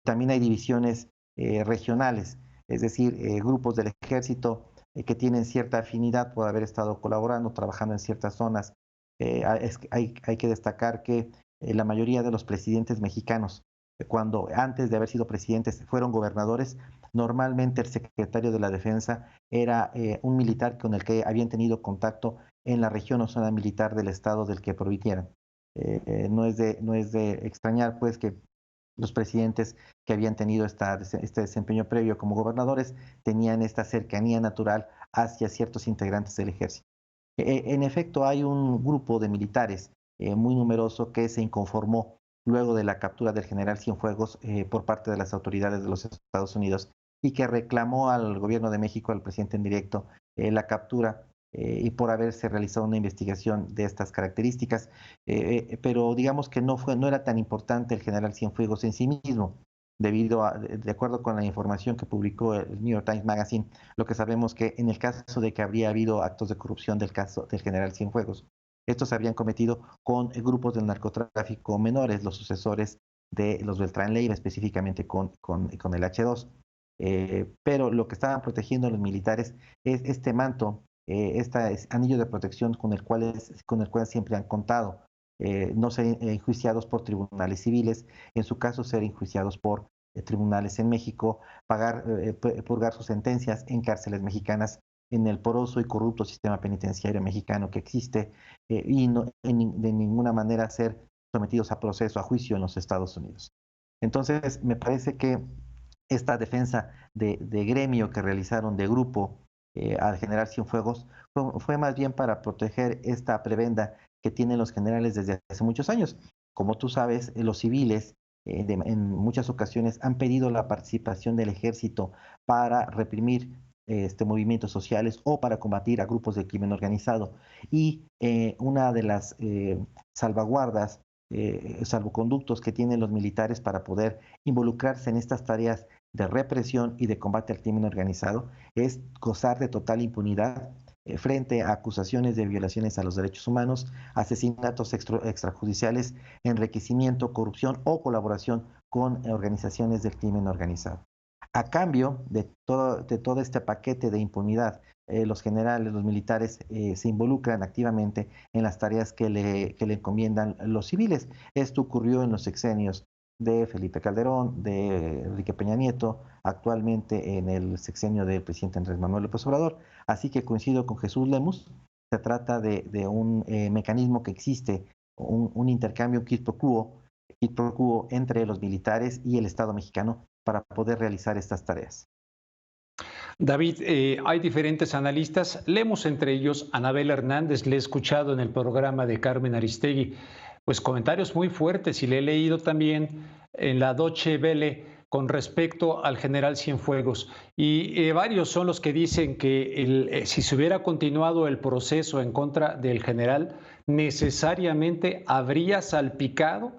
También hay divisiones regionales, es decir, grupos del ejército que tienen cierta afinidad por haber estado colaborando, trabajando en ciertas zonas. Hay que destacar que la mayoría de los presidentes mexicanos, cuando antes de haber sido presidentes fueron gobernadores, normalmente el secretario de la Defensa era un militar con el que habían tenido contacto en la región o zona militar del estado del que provinieran. No es de extrañar pues que los presidentes que habían tenido este desempeño previo como gobernadores tenían esta cercanía natural hacia ciertos integrantes del ejército. En efecto, hay un grupo de militares muy numeroso que se inconformó luego de la captura del general Cienfuegos por parte de las autoridades de los Estados Unidos y que reclamó al gobierno de México, al presidente en directo, la captura y por haberse realizado una investigación de estas características, pero digamos que no era tan importante el general Cienfuegos en sí mismo, de acuerdo con la información que publicó el New York Times Magazine, lo que sabemos que en el caso de que habría habido actos de corrupción del caso del general Cienfuegos, estos se habrían cometido con grupos del narcotráfico menores, los sucesores de los Beltrán Leiva, específicamente con el H2. Pero lo que estaban protegiendo los militares es este manto, este anillo de protección con el cual siempre han contado. no ser enjuiciados por tribunales civiles, en su caso ser enjuiciados por tribunales en México, purgar sus sentencias en cárceles mexicanas, en el poroso y corrupto sistema penitenciario mexicano que existe, y no, de ninguna manera ser sometidos a proceso, a juicio en los Estados Unidos. Entonces, me parece que esta defensa de gremio que realizaron de grupo al general Cienfuegos fue más bien para proteger esta prebenda que tienen los generales desde hace muchos años. Como tú sabes, los civiles en muchas ocasiones han pedido la participación del ejército para reprimir movimientos sociales o para combatir a grupos de crimen organizado. Y una de las salvaguardas, salvoconductos que tienen los militares para poder involucrarse en estas tareas de represión y de combate al crimen organizado es gozar de total impunidad frente a acusaciones de violaciones a los derechos humanos, asesinatos extrajudiciales, enriquecimiento, corrupción o colaboración con organizaciones del crimen organizado. A cambio de todo este paquete de impunidad, los generales, los militares se involucran activamente en las tareas que le encomiendan los civiles. Esto ocurrió en los sexenios de Felipe Calderón, de Enrique Peña Nieto, actualmente en el sexenio del presidente Andrés Manuel López Obrador. Así que coincido con Jesús Lemus, se trata de un mecanismo que existe, un intercambio quid pro quo entre los militares y el Estado mexicano para poder realizar estas tareas. David, hay diferentes analistas, leemos entre ellos Anabel Hernández, le he escuchado en el programa de Carmen Aristegui, pues comentarios muy fuertes, y le he leído también en la Deutsche Welle con respecto al general Cienfuegos. Y varios son los que dicen que si se hubiera continuado el proceso en contra del general, necesariamente habría salpicado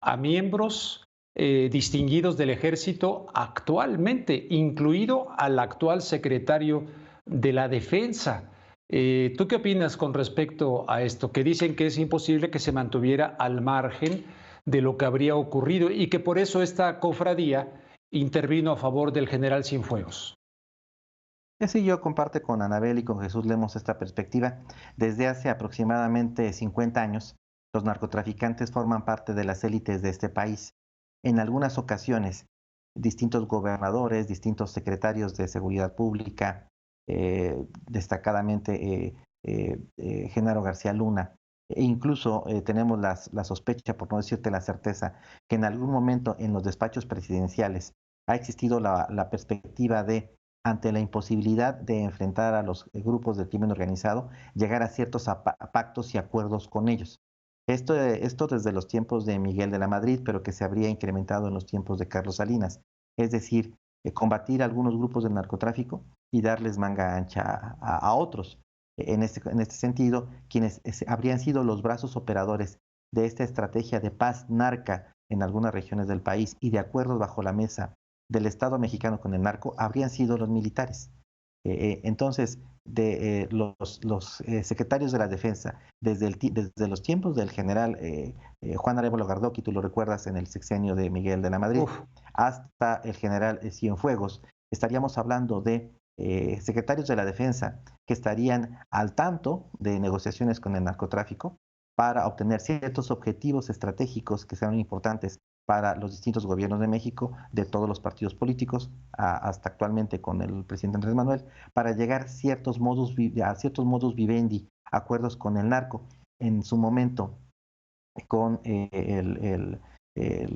a miembros distinguidos del ejército actualmente, incluido al actual secretario de la Defensa. ¿Tú qué opinas con respecto a esto? Que dicen que es imposible que se mantuviera al margen de lo que habría ocurrido y que por eso esta cofradía intervino a favor del general Cienfuegos. Sí, yo comparto con Anabel y con Jesús Lemos esta perspectiva. Desde hace aproximadamente 50 años, los narcotraficantes forman parte de las élites de este país. En algunas ocasiones, distintos gobernadores, distintos secretarios de seguridad pública, destacadamente Genaro García Luna, e incluso tenemos la sospecha, por no decirte la certeza, que en algún momento en los despachos presidenciales ha existido la perspectiva de, ante la imposibilidad de enfrentar a los grupos del crimen organizado, llegar a ciertos pactos y acuerdos con ellos. Esto desde los tiempos de Miguel de la Madrid, pero que se habría incrementado en los tiempos de Carlos Salinas. Es decir, combatir a algunos grupos del narcotráfico y darles manga ancha a otros. En este sentido, quienes habrían sido los brazos operadores de esta estrategia de paz narca en algunas regiones del país y de acuerdos bajo la mesa del Estado mexicano con el narco, habrían sido los militares. Entonces, los secretarios de la Defensa, desde los tiempos del general Juan Arévalo Gardoqui, tú lo recuerdas, en el sexenio de Miguel de la Madrid, hasta el general Cienfuegos, estaríamos hablando de secretarios de la Defensa que estarían al tanto de negociaciones con el narcotráfico para obtener ciertos objetivos estratégicos que sean importantes para los distintos gobiernos de México, de todos los partidos políticos, hasta actualmente con el presidente Andrés Manuel, para llegar a ciertos modus vivendi, acuerdos con el narco. En su momento, con el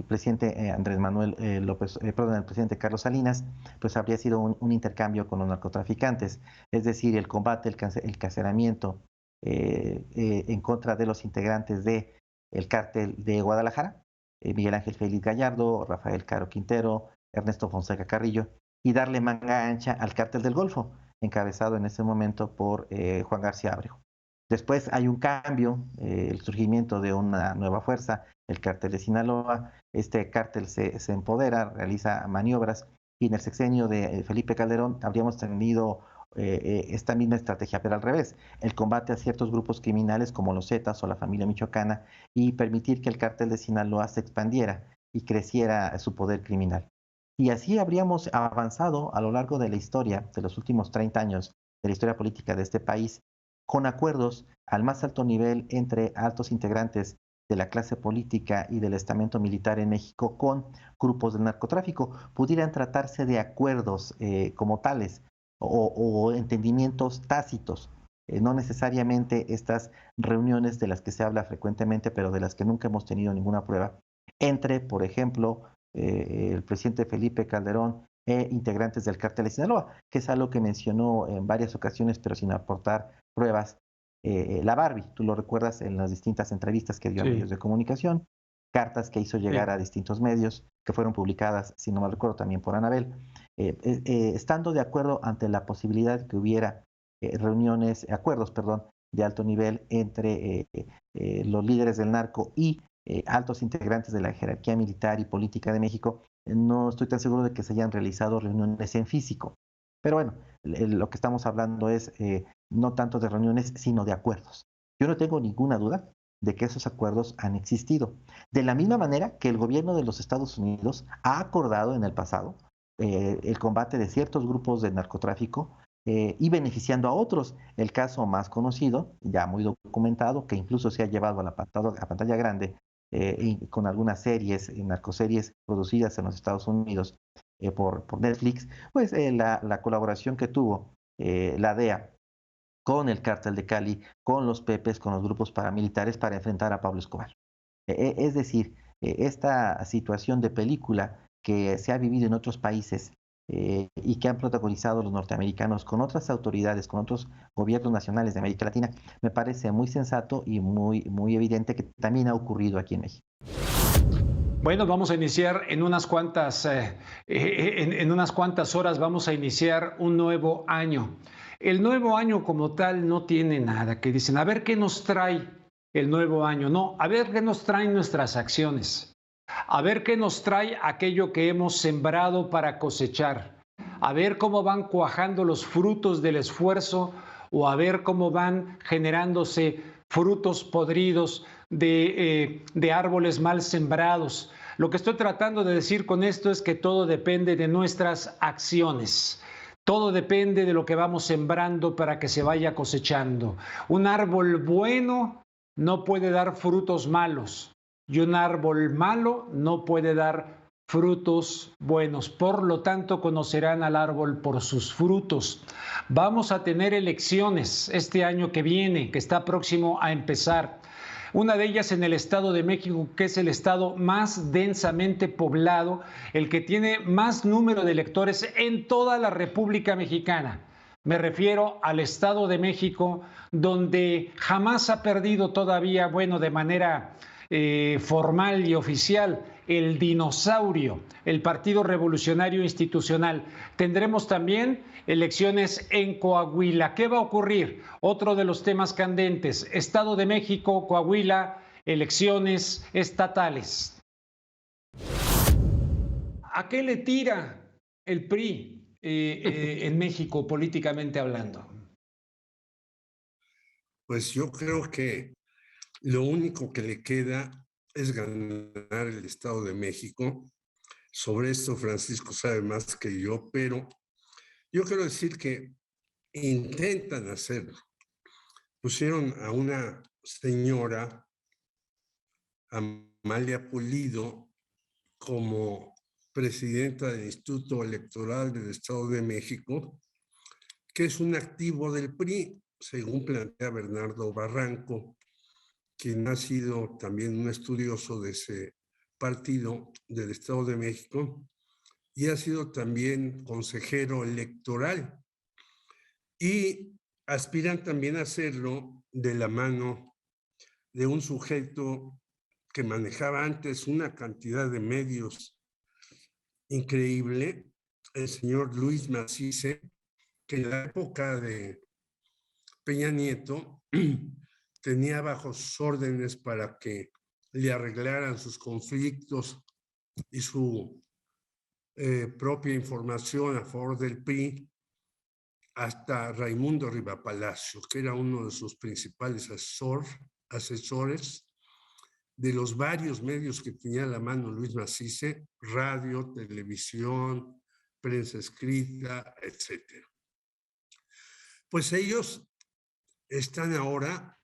presidente Andrés Manuel el presidente Carlos Salinas, pues habría sido un intercambio con los narcotraficantes, es decir, el combate, el caceramiento en contra de los integrantes del cártel de Guadalajara, Miguel Ángel Félix Gallardo, Rafael Caro Quintero, Ernesto Fonseca Carrillo, y darle manga ancha al cártel del Golfo, encabezado en ese momento por Juan García Abrejo. Después hay un cambio, el surgimiento de una nueva fuerza, el cártel de Sinaloa. Este cártel se empodera, realiza maniobras, y en el sexenio de Felipe Calderón habríamos tenido esta misma estrategia, pero al revés, el combate a ciertos grupos criminales como los Zetas o la familia michoacana, y permitir que el cártel de Sinaloa se expandiera y creciera su poder criminal. Y así habríamos avanzado a lo largo de la historia, de los últimos 30 años de la historia política de este país, con acuerdos al más alto nivel entre altos integrantes de la clase política y del estamento militar en México con grupos del narcotráfico. Pudieran tratarse de acuerdos como tales o entendimientos tácitos, no necesariamente estas reuniones de las que se habla frecuentemente, pero de las que nunca hemos tenido ninguna prueba, entre, por ejemplo, el presidente Felipe Calderón e integrantes del Cártel de Sinaloa, que es algo que mencionó en varias ocasiones, pero sin aportar pruebas, la Barbie. Tú lo recuerdas en las distintas entrevistas que dio a medios de comunicación, cartas que hizo llegar a distintos medios, que fueron publicadas, si no mal recuerdo, también por Anabel, estando de acuerdo ante la posibilidad de que hubiera acuerdos de alto nivel entre los líderes del narco y altos integrantes de la jerarquía militar y política de México. No estoy tan seguro de que se hayan realizado reuniones en físico. Pero bueno, lo que estamos hablando es no tanto de reuniones, sino de acuerdos. Yo no tengo ninguna duda de que esos acuerdos han existido. De la misma manera que el gobierno de los Estados Unidos ha acordado en el pasado el combate de ciertos grupos de narcotráfico y beneficiando a otros. El caso más conocido, ya muy documentado, que incluso se ha llevado a la pantalla grande con algunas series, narcoseries producidas en los Estados Unidos por Netflix, pues la colaboración que tuvo la DEA con el Cártel de Cali, con los Pepes, con los grupos paramilitares para enfrentar a Pablo Escobar. Es decir, esta situación de película que se ha vivido en otros países y que han protagonizado los norteamericanos con otras autoridades, con otros gobiernos nacionales de América Latina, me parece muy sensato y muy evidente que también ha ocurrido aquí en México. Bueno, vamos a iniciar en unas cuantas horas, vamos a iniciar un nuevo año. El nuevo año como tal no tiene nada que dicen, a ver qué nos trae el nuevo año. No, a ver qué nos traen nuestras acciones. A ver qué nos trae aquello que hemos sembrado para cosechar. A ver cómo van cuajando los frutos del esfuerzo o a ver cómo van generándose frutos podridos de árboles mal sembrados. Lo que estoy tratando de decir con esto es que todo depende de nuestras acciones. Todo depende de lo que vamos sembrando para que se vaya cosechando. Un árbol bueno no puede dar frutos malos y un árbol malo no puede dar frutos buenos. Por lo tanto, conocerán al árbol por sus frutos. Vamos a tener elecciones este año que viene, que está próximo a empezar. Una de ellas en el Estado de México, que es el estado más densamente poblado, el que tiene más número de electores en toda la República Mexicana. Me refiero al Estado de México, donde jamás ha perdido todavía, de manera formal y oficial, el dinosaurio, el Partido Revolucionario Institucional. Tendremos también elecciones en Coahuila. ¿Qué va a ocurrir? Otro de los temas candentes. Estado de México, Coahuila, elecciones estatales. ¿A qué le tira el PRI en México, políticamente hablando? Pues yo creo que lo único que le queda es ganar el Estado de México. Sobre esto Francisco sabe más que yo, pero yo quiero decir que intentan hacerlo. Pusieron a una señora, Amalia Pulido, como presidenta del Instituto Electoral del Estado de México, que es un activo del PRI, según plantea Bernardo Barranco, quien ha sido también un estudioso de ese partido del Estado de México y ha sido también consejero electoral. Y aspiran también a hacerlo de la mano de un sujeto que manejaba antes una cantidad de medios increíble, el señor Luis Macice, que en la época de Peña Nieto tenía bajo sus órdenes para que le arreglaran sus conflictos y su propia información a favor del PRI, hasta Raimundo Rivapalacio, que era uno de sus principales asesores de los varios medios que tenía a la mano Luis Macice, radio, televisión, prensa escrita, etc. Pues ellos están ahora,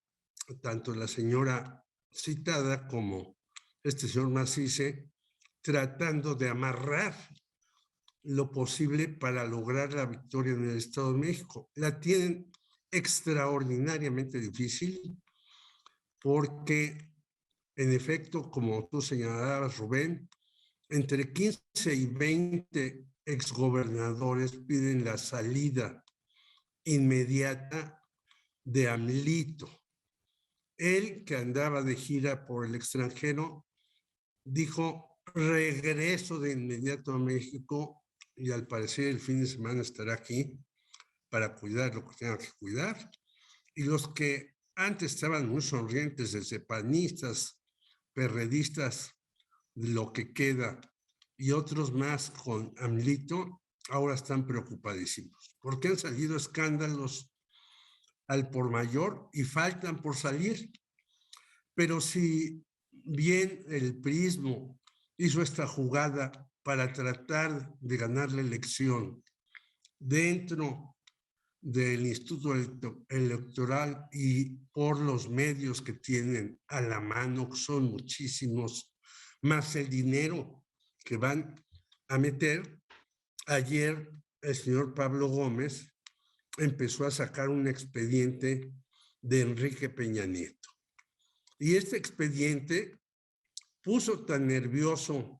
tanto la señora citada como este señor Macice, tratando de amarrar lo posible para lograr la victoria en el Estado de México. La tienen extraordinariamente difícil porque, en efecto, como tú señalabas, Rubén, entre 15 y 20 exgobernadores piden la salida inmediata de AMLito. Él, que andaba de gira por el extranjero, dijo: regreso de inmediato a México, y al parecer el fin de semana estará aquí para cuidar lo que tenga que cuidar. Y los que antes estaban muy sonrientes, desde panistas, perredistas, lo que queda, y otros más con AMLito, ahora están preocupadísimos, porque han salido escándalos al por mayor y faltan por salir. Pero si bien el PRIismo hizo esta jugada para tratar de ganar la elección dentro del Instituto Electoral y por los medios que tienen a la mano, que son muchísimos, más el dinero que van a meter, ayer el señor Pablo Gómez empezó a sacar un expediente de Enrique Peña Nieto. Y este expediente puso tan nervioso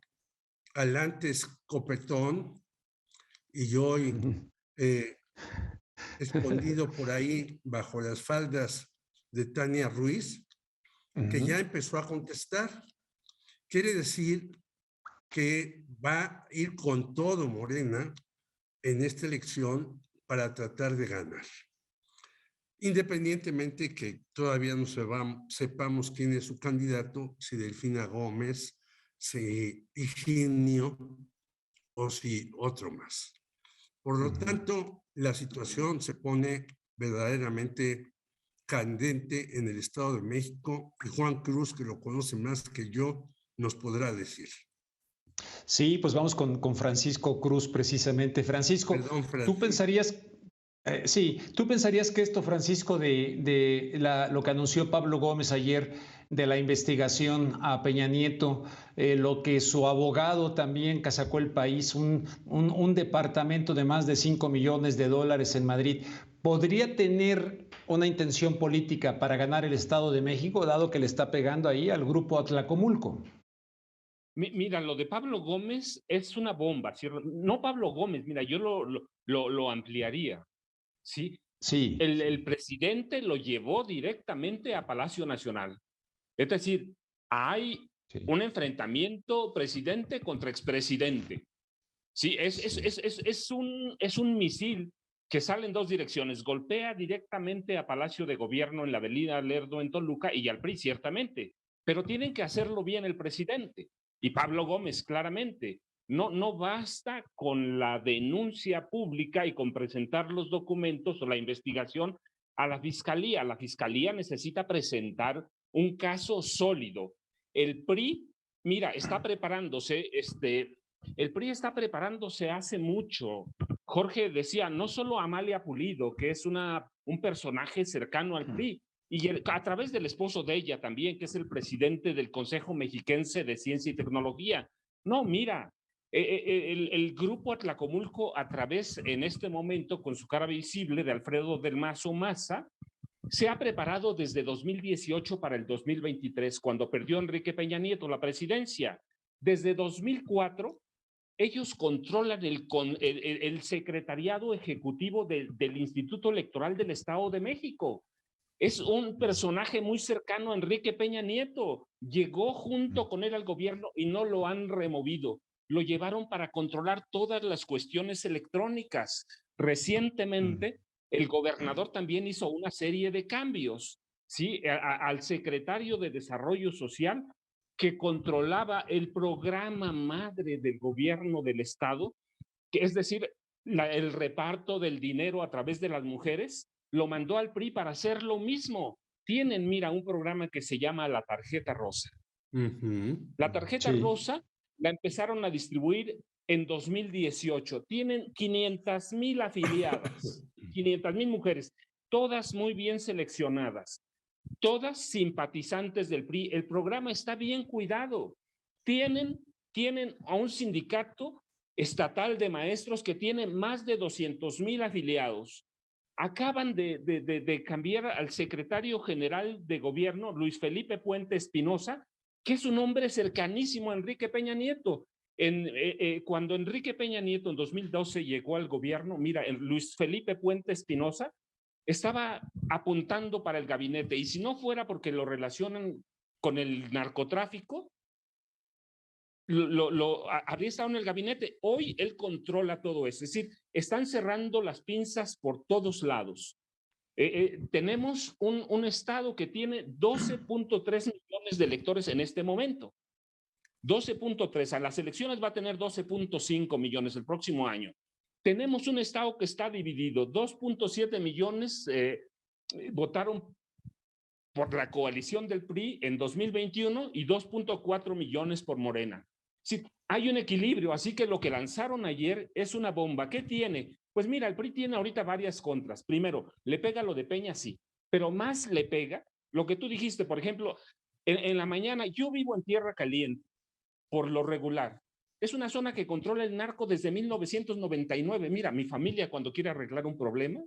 al antes copetón, y yo hoy escondido por ahí bajo las faldas de Tania Ruiz, que ya empezó a contestar. Quiere decir que va a ir con todo Morena en esta elección para tratar de ganar. Independientemente que todavía no sepamos quién es su candidato, si Delfina Gómez, si Higinio o si otro más. Por lo tanto, la situación se pone verdaderamente candente en el Estado de México, y Juan Cruz, que lo conoce más que yo, nos podrá decir. Sí, pues vamos con Francisco Cruz precisamente. Francisco, Perdón, ¿tú pensarías... ¿tú pensarías que esto, Francisco, lo que anunció Pablo Gómez ayer de la investigación a Peña Nieto, lo que su abogado también, que sacó el país, un departamento de más de $5 millones en Madrid, podría tener una intención política para ganar el Estado de México, dado que le está pegando ahí al grupo Atlacomulco? Mira, lo de Pablo Gómez es una bomba, ¿sí? No Pablo Gómez, mira, yo lo ampliaría. ¿Sí? Sí. El presidente lo llevó directamente a Palacio Nacional. Es decir, hay un enfrentamiento presidente contra expresidente. Sí, es un misil que sale en dos direcciones. Golpea directamente a Palacio de Gobierno en la avenida Lerdo en Toluca y al PRI, ciertamente. Pero tienen que hacerlo bien el presidente. Y Pablo Gómez, claramente. No basta con la denuncia pública y con presentar los documentos o la investigación a la fiscalía. La fiscalía necesita presentar un caso sólido. El PRI, mira, está preparándose, el PRI está preparándose hace mucho. Jorge decía, no solo Amalia Pulido, que es un personaje cercano al PRI, y a través del esposo de ella también, que es el presidente del Consejo Mexiquense de Ciencia y Tecnología. No, mira, el grupo Atlacomulco, a través, en este momento, con su cara visible de Alfredo del Mazo Maza, se ha preparado desde 2018 para el 2023, cuando perdió Enrique Peña Nieto la presidencia. Desde 2004, ellos controlan el secretariado ejecutivo del Instituto Electoral del Estado de México. Es un personaje muy cercano a Enrique Peña Nieto. Llegó junto con él al gobierno y no lo han removido. Lo llevaron para controlar todas las cuestiones electrónicas. Recientemente, el gobernador también hizo una serie de cambios, ¿sí? Al secretario de Desarrollo Social, que controlaba el programa madre del gobierno del Estado, que es decir, el reparto del dinero a través de las mujeres, lo mandó al PRI para hacer lo mismo. Tienen, mira, un programa que se llama la Tarjeta Rosa. La Tarjeta Rosa la empezaron a distribuir en 2018. Tienen 500,000 afiliadas, 500,000 mujeres, todas muy bien seleccionadas. todas simpatizantes del PRI. El programa está bien cuidado. Tienen a un sindicato estatal de maestros que tiene más de 200,000 afiliados. Acaban de cambiar al secretario general de gobierno, Luis Felipe Puente Espinosa, que es un hombre cercanísimo a Enrique Peña Nieto. Cuando Enrique Peña Nieto en 2012 llegó al gobierno, mira, Luis Felipe Puente Espinosa estaba apuntando para el gabinete, y si no fuera porque lo relacionan con el narcotráfico, habría estado en el gabinete. Hoy él controla todo eso. Es decir, están cerrando las pinzas por todos lados. Tenemos un estado que tiene 12.3 millones de electores en este momento. 12.3. A las elecciones va a tener 12.5 millones el próximo año. Tenemos un estado que está dividido. 2.7 millones votaron por la coalición del PRI en 2021 y 2.4 millones por Morena. Sí, hay un equilibrio, así que lo que lanzaron ayer es una bomba. ¿Qué tiene? Pues mira, el PRI tiene ahorita varias contras. Primero, le pega lo de Peña, sí, pero más le pega lo que tú dijiste. Por ejemplo, en la mañana, yo vivo en Tierra Caliente, por lo regular. Es una zona que controla el narco desde 1999. Mira, mi familia cuando quiere arreglar un problema,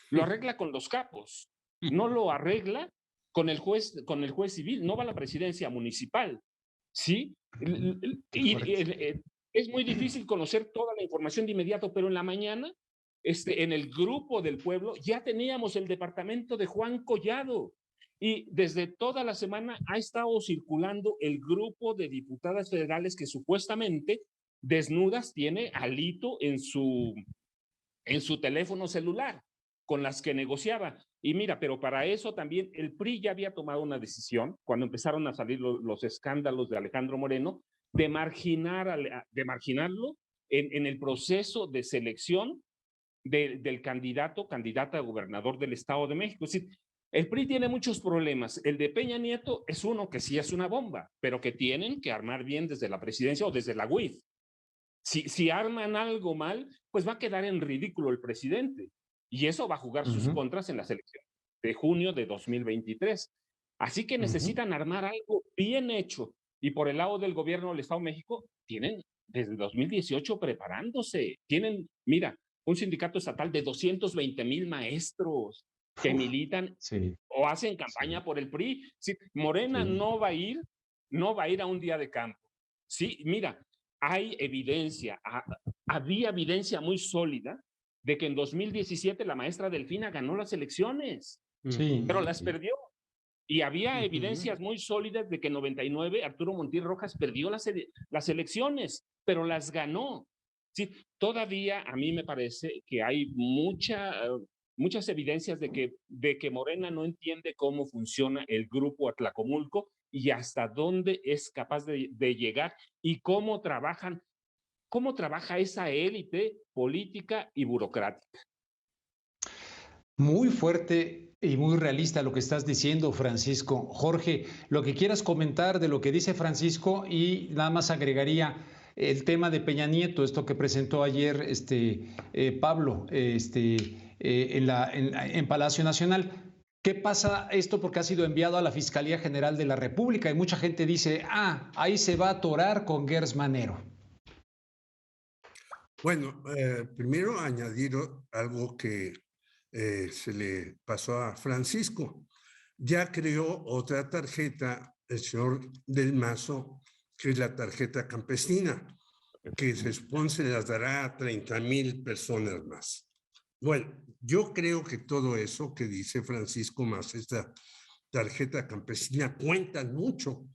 lo arregla con los capos. No lo arregla con el juez civil, no va a la presidencia municipal. ¿Sí? Es muy difícil conocer toda la información de inmediato, pero en la mañana, en el grupo del pueblo, ya teníamos el departamento de Juan Collado. Y desde toda la semana ha estado circulando el grupo de diputadas federales que supuestamente desnudas tiene Alito en su teléfono celular, con las que negociaba. Y mira, pero para eso también el PRI ya había tomado una decisión, cuando empezaron a salir los escándalos de Alejandro Moreno, de marginarlo en el proceso de selección del candidata a gobernador del Estado de México. Es decir, el PRI tiene muchos problemas. El de Peña Nieto es uno que sí es una bomba, pero que tienen que armar bien desde la presidencia o desde la UIF. Si arman algo mal, pues va a quedar en ridículo el presidente. Y eso va a jugar sus contras en las elecciones de junio de 2023. Así que necesitan armar algo bien hecho. Y por el lado del gobierno del Estado de México, tienen desde 2018 preparándose. Tienen, mira, un sindicato estatal de 220,000 maestros que militan o hacen campaña por el PRI. Sí, Morena no va a ir a un día de campo. Sí, mira, hay evidencia, había evidencia muy sólida de que en 2017 la maestra Delfina ganó las elecciones, pero las perdió. Y había evidencias muy sólidas de que en 99 Arturo Montiel Rojas perdió las elecciones, pero las ganó. Sí, todavía a mí me parece que hay muchas evidencias de que Morena no entiende cómo funciona el grupo Atlacomulco y hasta dónde es capaz de llegar y cómo trabaja esa élite política y burocrática. Muy fuerte y muy realista lo que estás diciendo, Francisco. Jorge, lo que quieras comentar de lo que dice Francisco, y nada más agregaría el tema de Peña Nieto, esto que presentó ayer Pablo en Palacio Nacional. ¿Qué pasa esto? Porque ha sido enviado a la Fiscalía General de la República y mucha gente dice, ahí se va a atorar con Gers Manero. Bueno, primero añadir algo que se le pasó a Francisco. Ya creó otra tarjeta, el señor Del Mazo, que es la tarjeta campesina, que se supone se las dará a 30,000 personas más. Bueno, yo creo que todo eso que dice Francisco más esta tarjeta campesina cuentan mucho,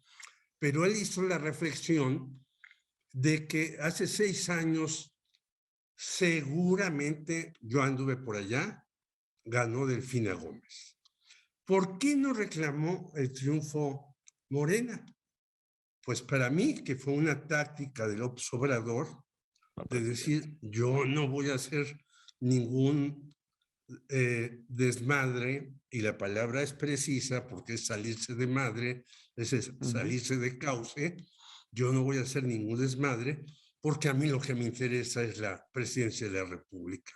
pero él hizo la reflexión de que hace 6 años seguramente yo anduve por allá, ganó Delfina Gómez. ¿Por qué no reclamó el triunfo Morena? Pues para mí que fue una táctica de López Obrador de decir, yo no voy a hacer ningún desmadre, y la palabra es precisa porque es salirse de madre, es salirse de cauce. Yo no voy a hacer ningún desmadre porque a mí lo que me interesa es la presidencia de la República.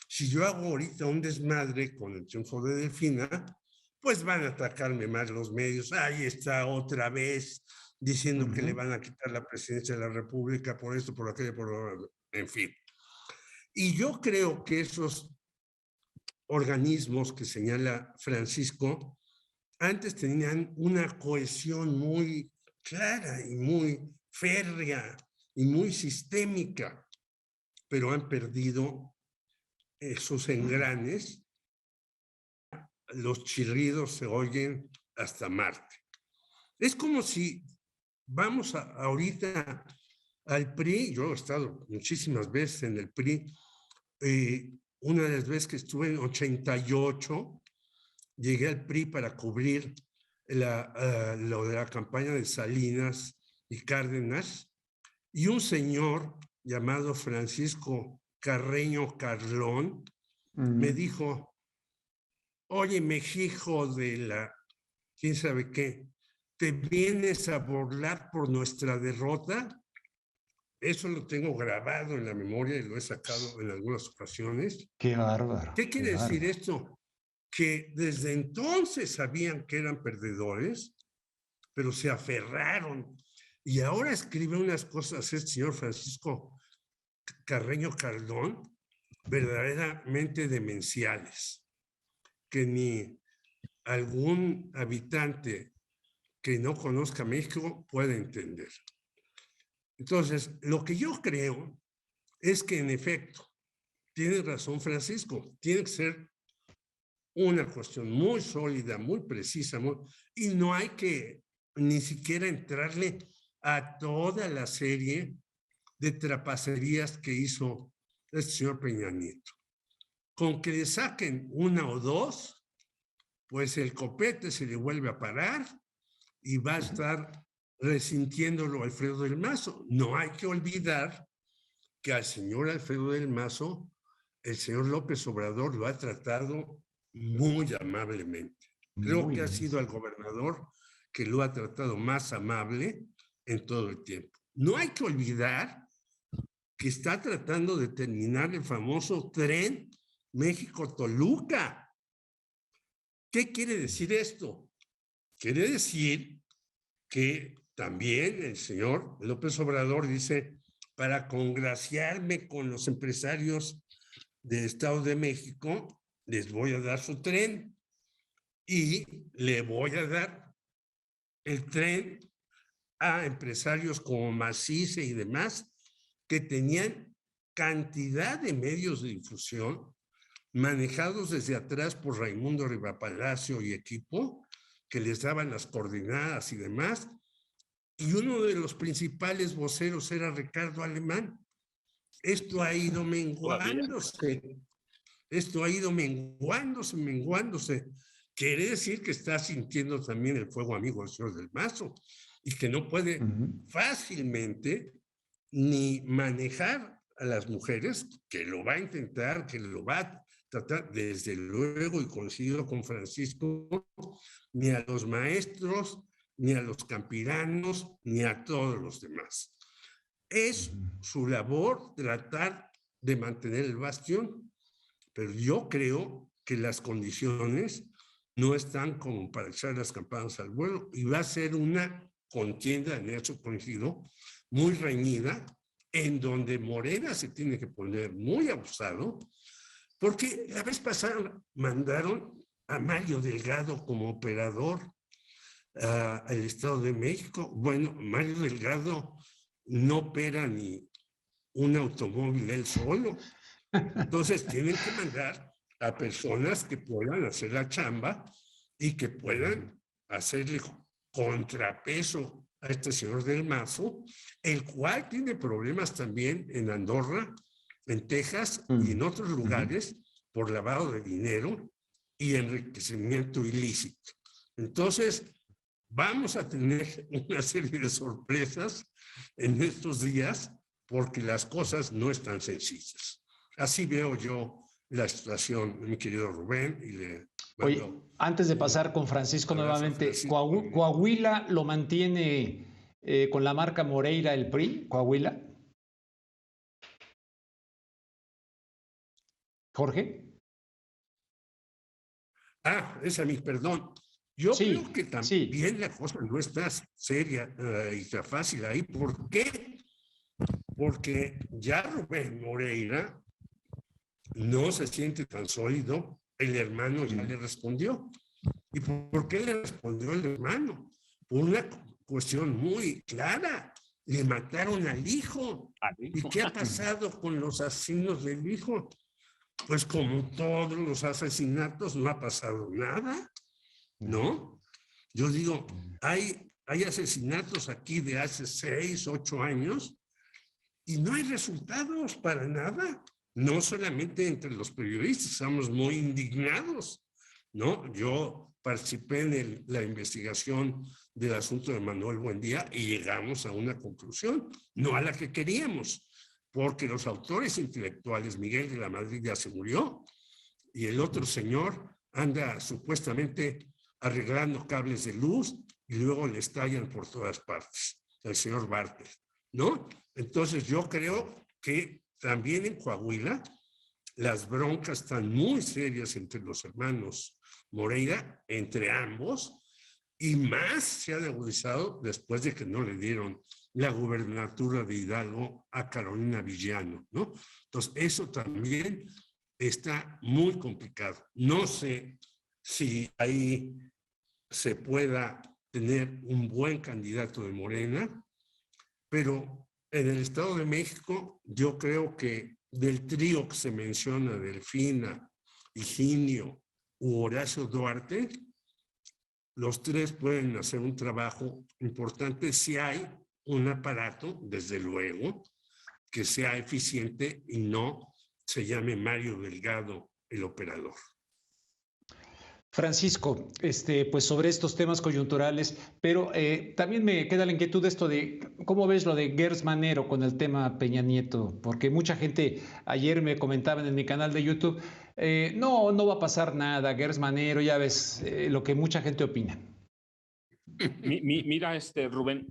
Si yo hago ahorita un desmadre con el triunfo de Delfina, pues van a atacarme más los medios. Ahí está otra vez diciendo que le van a quitar la presidencia de la República por esto, por aquello, en fin. Y yo creo que esos organismos que señala Francisco antes tenían una cohesión muy clara y muy férrea y muy sistémica, pero han perdido esos engranes. Los chirridos se oyen hasta Marte. Es como si vamos ahorita al PRI. Yo he estado muchísimas veces en el PRI. Una de las veces que estuve en 88, llegué al PRI para cubrir lo de la campaña de Salinas y Cárdenas, y un señor llamado Francisco Carreño Carlón me dijo: oye, hijo de la quién sabe qué, ¿te vienes a burlar por nuestra derrota? Eso lo tengo grabado en la memoria y lo he sacado en algunas ocasiones. ¡Qué bárbaro! ¿Qué quiere decir esto? Que desde entonces sabían que eran perdedores, pero se aferraron. Y ahora escribe unas cosas este señor Francisco Carreño Cardón verdaderamente demenciales, que ni algún habitante que no conozca México puede entender. Entonces, lo que yo creo es que en efecto, tiene razón Francisco, tiene que ser una cuestión muy sólida, muy precisa, y no hay que ni siquiera entrarle a toda la serie de trapacerías que hizo el señor Peña Nieto. Con que le saquen una o dos, pues el copete se le vuelve a parar y va a estar resintiéndolo Alfredo del Mazo. No hay que olvidar que al señor Alfredo del Mazo, el señor López Obrador lo ha tratado muy amablemente. Creo que ha sido el gobernador que lo ha tratado más amable en todo el tiempo. No hay que olvidar que está tratando de terminar el famoso tren México-Toluca. ¿Qué quiere decir esto? Quiere decir que también el señor López Obrador dice: para congraciarme con los empresarios del Estado de México, les voy a dar su tren y le voy a dar el tren a empresarios como Macice y demás que tenían cantidad de medios de difusión manejados desde atrás por Raimundo Rivapalacio y equipo, que les daban las coordenadas y demás, y uno de los principales voceros era Ricardo Alemán. Esto ha ido menguándose. Esto ha ido menguándose. Quiere decir que está sintiendo también el fuego amigo del señor del Mazo y que no puede fácilmente ni manejar a las mujeres, que lo va a intentar, que lo va a tratar, desde luego, y coincido con Francisco, ni a los maestros, ni a los campiranos, ni a todos los demás. Es su labor tratar de mantener el bastión, pero yo creo que las condiciones no están como para echar las campanas al vuelo, y va a ser una contienda, en eso coincido, muy reñida, en donde Morena se tiene que poner muy abusado, porque la vez pasada mandaron a Mario Delgado como operador al Estado de México. Bueno, Mario Delgado no opera ni un automóvil él solo. Entonces tienen que mandar a personas que puedan hacer la chamba y que puedan hacerle contrapeso a este señor del Mazo, el cual tiene problemas también en Andorra, en Texas y en otros lugares por lavado de dinero y enriquecimiento ilícito. Entonces, vamos a tener una serie de sorpresas en estos días porque las cosas no están sencillas. Así veo yo la situación, mi querido Rubén. Oye, antes de pasar con Francisco nuevamente, ¿Coahuila lo mantiene con la marca Moreira el PRI? ¿Coahuila? ¿Jorge? Esa mi perdón. Yo creo que también la cosa no está seria y está fácil ahí. ¿Por qué? Porque ya Rubén Moreira no se siente tan sólido, el hermano ya le respondió. ¿Y por qué le respondió el hermano? Por una cuestión muy clara. Le mataron al hijo. ¿Y qué ha pasado con los asesinos del hijo? Pues como todos los asesinatos, no ha pasado nada, ¿no? Yo digo, hay asesinatos aquí de hace 6, 8 años y no hay resultados para nada. No solamente entre los periodistas, estamos muy indignados, ¿no? Yo participé en la investigación del asunto de Manuel Buendía y llegamos a una conclusión, no a la que queríamos, porque los autores intelectuales, Miguel de la Madrid ya se murió, y el otro señor anda supuestamente arreglando cables de luz y luego le estallan por todas partes, el señor Bartlett, ¿no? Entonces yo creo que también en Coahuila las broncas están muy serias entre los hermanos Moreira, entre ambos, y más se han agudizado después de que no le dieron la gubernatura de Hidalgo a Carolina Villano, ¿no? Entonces, eso también está muy complicado. No sé si ahí se pueda tener un buen candidato de Morena, pero en el Estado de México yo creo que del trío que se menciona, Delfina, Higinio u Horacio Duarte, los tres pueden hacer un trabajo importante si hay un aparato, desde luego, que sea eficiente y no se llame Mario Delgado el operador. Francisco, pues sobre estos temas coyunturales, pero también me queda la inquietud de esto de cómo ves lo de Gers Manero con el tema Peña Nieto, porque mucha gente ayer me comentaban en mi canal de YouTube, no va a pasar nada, Gers Manero, ya ves lo que mucha gente opina. Mira, Rubén,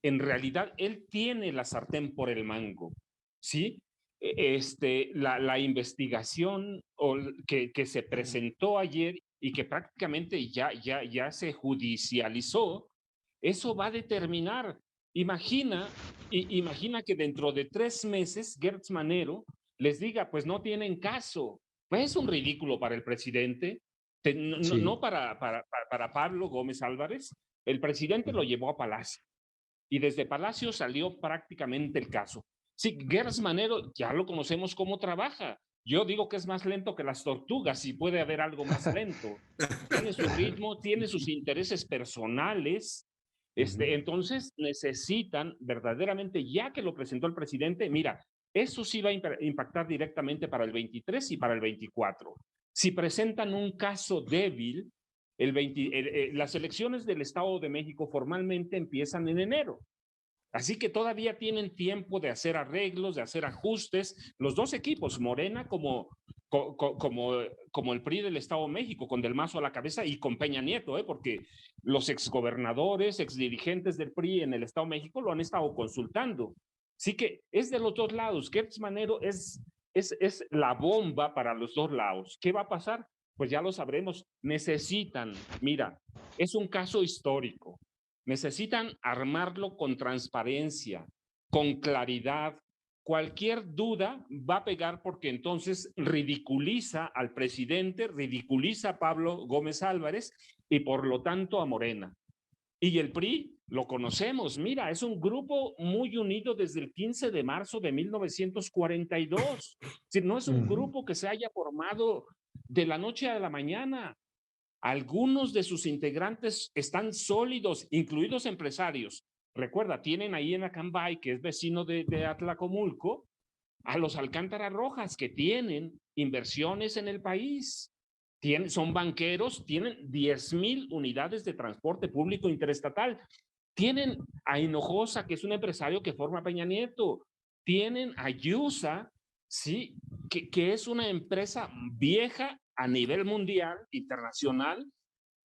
en realidad él tiene la sartén por el mango, ¿sí? La investigación que se presentó ayer y que prácticamente ya se judicializó, eso va a determinar. Imagina que dentro de 3 meses Gertz Manero les diga, pues no tienen caso. Pues es un ridículo para el presidente, no para Pablo Gómez Álvarez. El presidente lo llevó a Palacio y desde Palacio salió prácticamente el caso. Sí, Gertz Manero ya lo conocemos cómo trabaja. Yo digo que es más lento que las tortugas, si puede haber algo más lento. Tiene su ritmo, tiene sus intereses personales. Entonces necesitan verdaderamente, ya que lo presentó el presidente, mira, eso sí va a impactar directamente para el 23 y para el 24. Si presentan un caso débil, las elecciones del Estado de México formalmente empiezan en enero. Así que todavía tienen tiempo de hacer arreglos, de hacer ajustes. Los dos equipos, Morena como el PRI del Estado de México, con Del Mazo a la cabeza y con Peña Nieto, porque los exgobernadores, exdirigentes del PRI en el Estado de México lo han estado consultando. Así que es de los dos lados. Gertz Manero es la bomba para los dos lados. ¿Qué va a pasar? Pues ya lo sabremos. Necesitan, mira, es un caso histórico. Necesitan armarlo con transparencia, con claridad. Cualquier duda va a pegar porque entonces ridiculiza al presidente, ridiculiza a Pablo Gómez Álvarez y por lo tanto a Morena. Y el PRI, lo conocemos, mira, es un grupo muy unido desde el 15 de marzo de 1942. Es decir, no es un grupo que se haya formado de la noche a la mañana. Algunos de sus integrantes están sólidos, incluidos empresarios. Recuerda, tienen ahí en Acambay, que es vecino de Atlacomulco, a los Alcántara Rojas, que tienen inversiones en el país. Son banqueros, tienen 10,000 unidades de transporte público interestatal. Tienen a Hinojosa, que es un empresario que forma Peña Nieto. Tienen a Yusa, ¿sí? que es una empresa vieja a nivel mundial, internacional.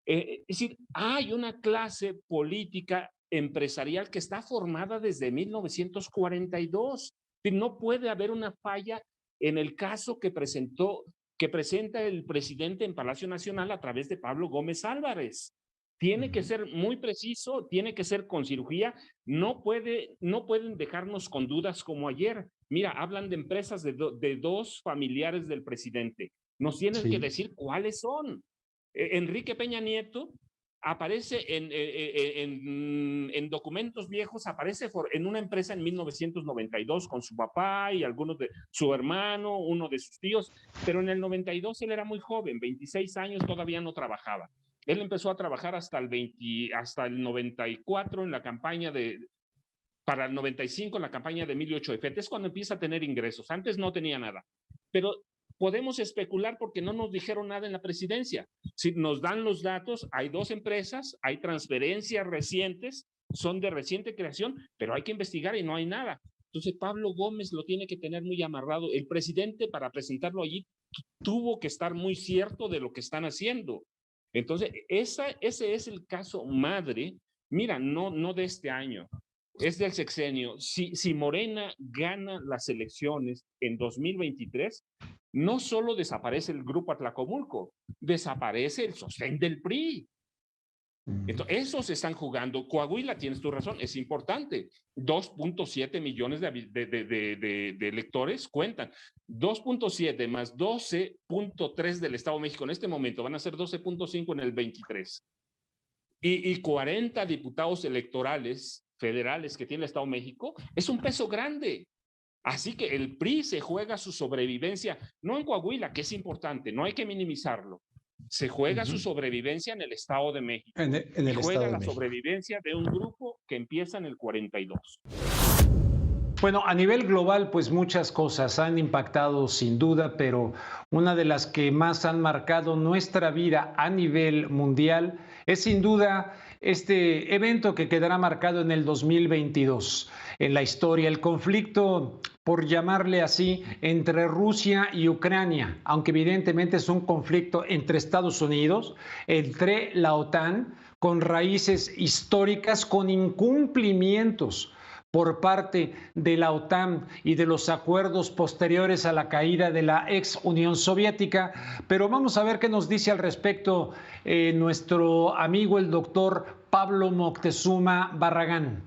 Es decir, hay una clase política empresarial que está formada desde 1942. No puede haber una falla en el caso que presentó que presenta el presidente en Palacio Nacional a través de Pablo Gómez Álvarez. Tiene que ser muy preciso, tiene que ser con cirugía, no pueden dejarnos con dudas como ayer. Mira, hablan de empresas de dos familiares del presidente. Nos tienen que decir cuáles son. Enrique Peña Nieto aparece en documentos viejos, aparece en una empresa en 1992 con su papá y algunos de su hermano, uno de sus tíos, pero en el 92 él era muy joven, 26 años, todavía no trabajaba. Él empezó a trabajar hasta el 94 en la campaña para el 95 en la campaña de Emilio Ochoefete, es cuando empieza a tener ingresos, antes no tenía nada, pero podemos especular porque no nos dijeron nada en la presidencia. Si nos dan los datos, hay 2 empresas, hay transferencias recientes, son de reciente creación, pero hay que investigar y no hay nada. Entonces Pablo Gómez lo tiene que tener muy amarrado. El presidente, para presentarlo allí, tuvo que estar muy cierto de lo que están haciendo. Entonces, ese es el caso madre, mira, no de este año, es del sexenio. Si Morena gana las elecciones en 2023, no solo desaparece el Grupo Atlacomulco, desaparece el sostén del PRI. Entonces, esos están jugando. Coahuila, tienes tu razón, es importante. 2.7 millones de electores cuentan. 2.7 más 12.3 del Estado de México en este momento van a ser 12.5 en el 23. Y 40 diputados electorales federales que tiene el Estado de México es un peso grande. Así que el PRI se juega su sobrevivencia, no en Coahuila, que es importante, no hay que minimizarlo. Se juega su sobrevivencia en el Estado de México. Se juega la sobrevivencia de un grupo que empieza en el 42. Bueno, a nivel global, pues muchas cosas han impactado sin duda, pero una de las que más han marcado nuestra vida a nivel mundial es sin duda este evento que quedará marcado en el 2022 en la historia, el conflicto, por llamarle así, entre Rusia y Ucrania, aunque evidentemente es un conflicto entre Estados Unidos, entre la OTAN, con raíces históricas, con incumplimientos por parte de la OTAN y de los acuerdos posteriores a la caída de la ex Unión Soviética. Pero vamos a ver qué nos dice al respecto nuestro amigo el doctor Pablo Moctezuma Barragán.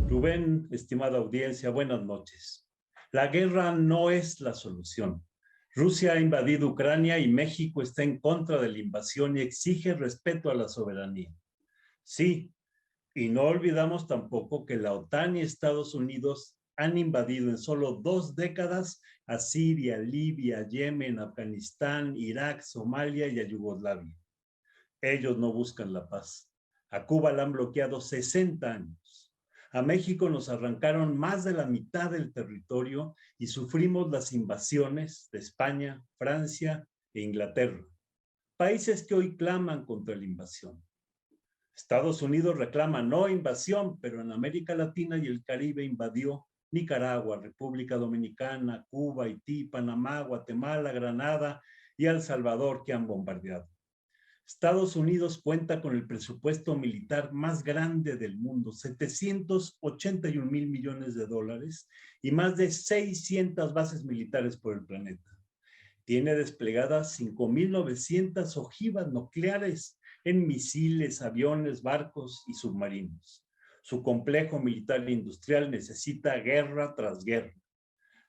Rubén, estimada audiencia, buenas noches. La guerra no es la solución. Rusia ha invadido Ucrania y México está en contra de la invasión y exige respeto a la soberanía. Sí, y no olvidamos tampoco que la OTAN y Estados Unidos han invadido en solo 2 décadas a Siria, Libia, Yemen, Afganistán, Irak, Somalia y a Yugoslavia. Ellos no buscan la paz. A Cuba la han bloqueado 60 años. A México nos arrancaron más de la mitad del territorio y sufrimos las invasiones de España, Francia e Inglaterra, países que hoy claman contra la invasión. Estados Unidos reclama no invasión, pero en América Latina y el Caribe invadió Nicaragua, República Dominicana, Cuba, Haití, Panamá, Guatemala, Granada y El Salvador, que han bombardeado. Estados Unidos cuenta con el presupuesto militar más grande del mundo, 781 mil millones de dólares y más de 600 bases militares por el planeta. Tiene desplegadas 5.900 ojivas nucleares en misiles, aviones, barcos y submarinos. Su complejo militar e industrial necesita guerra tras guerra.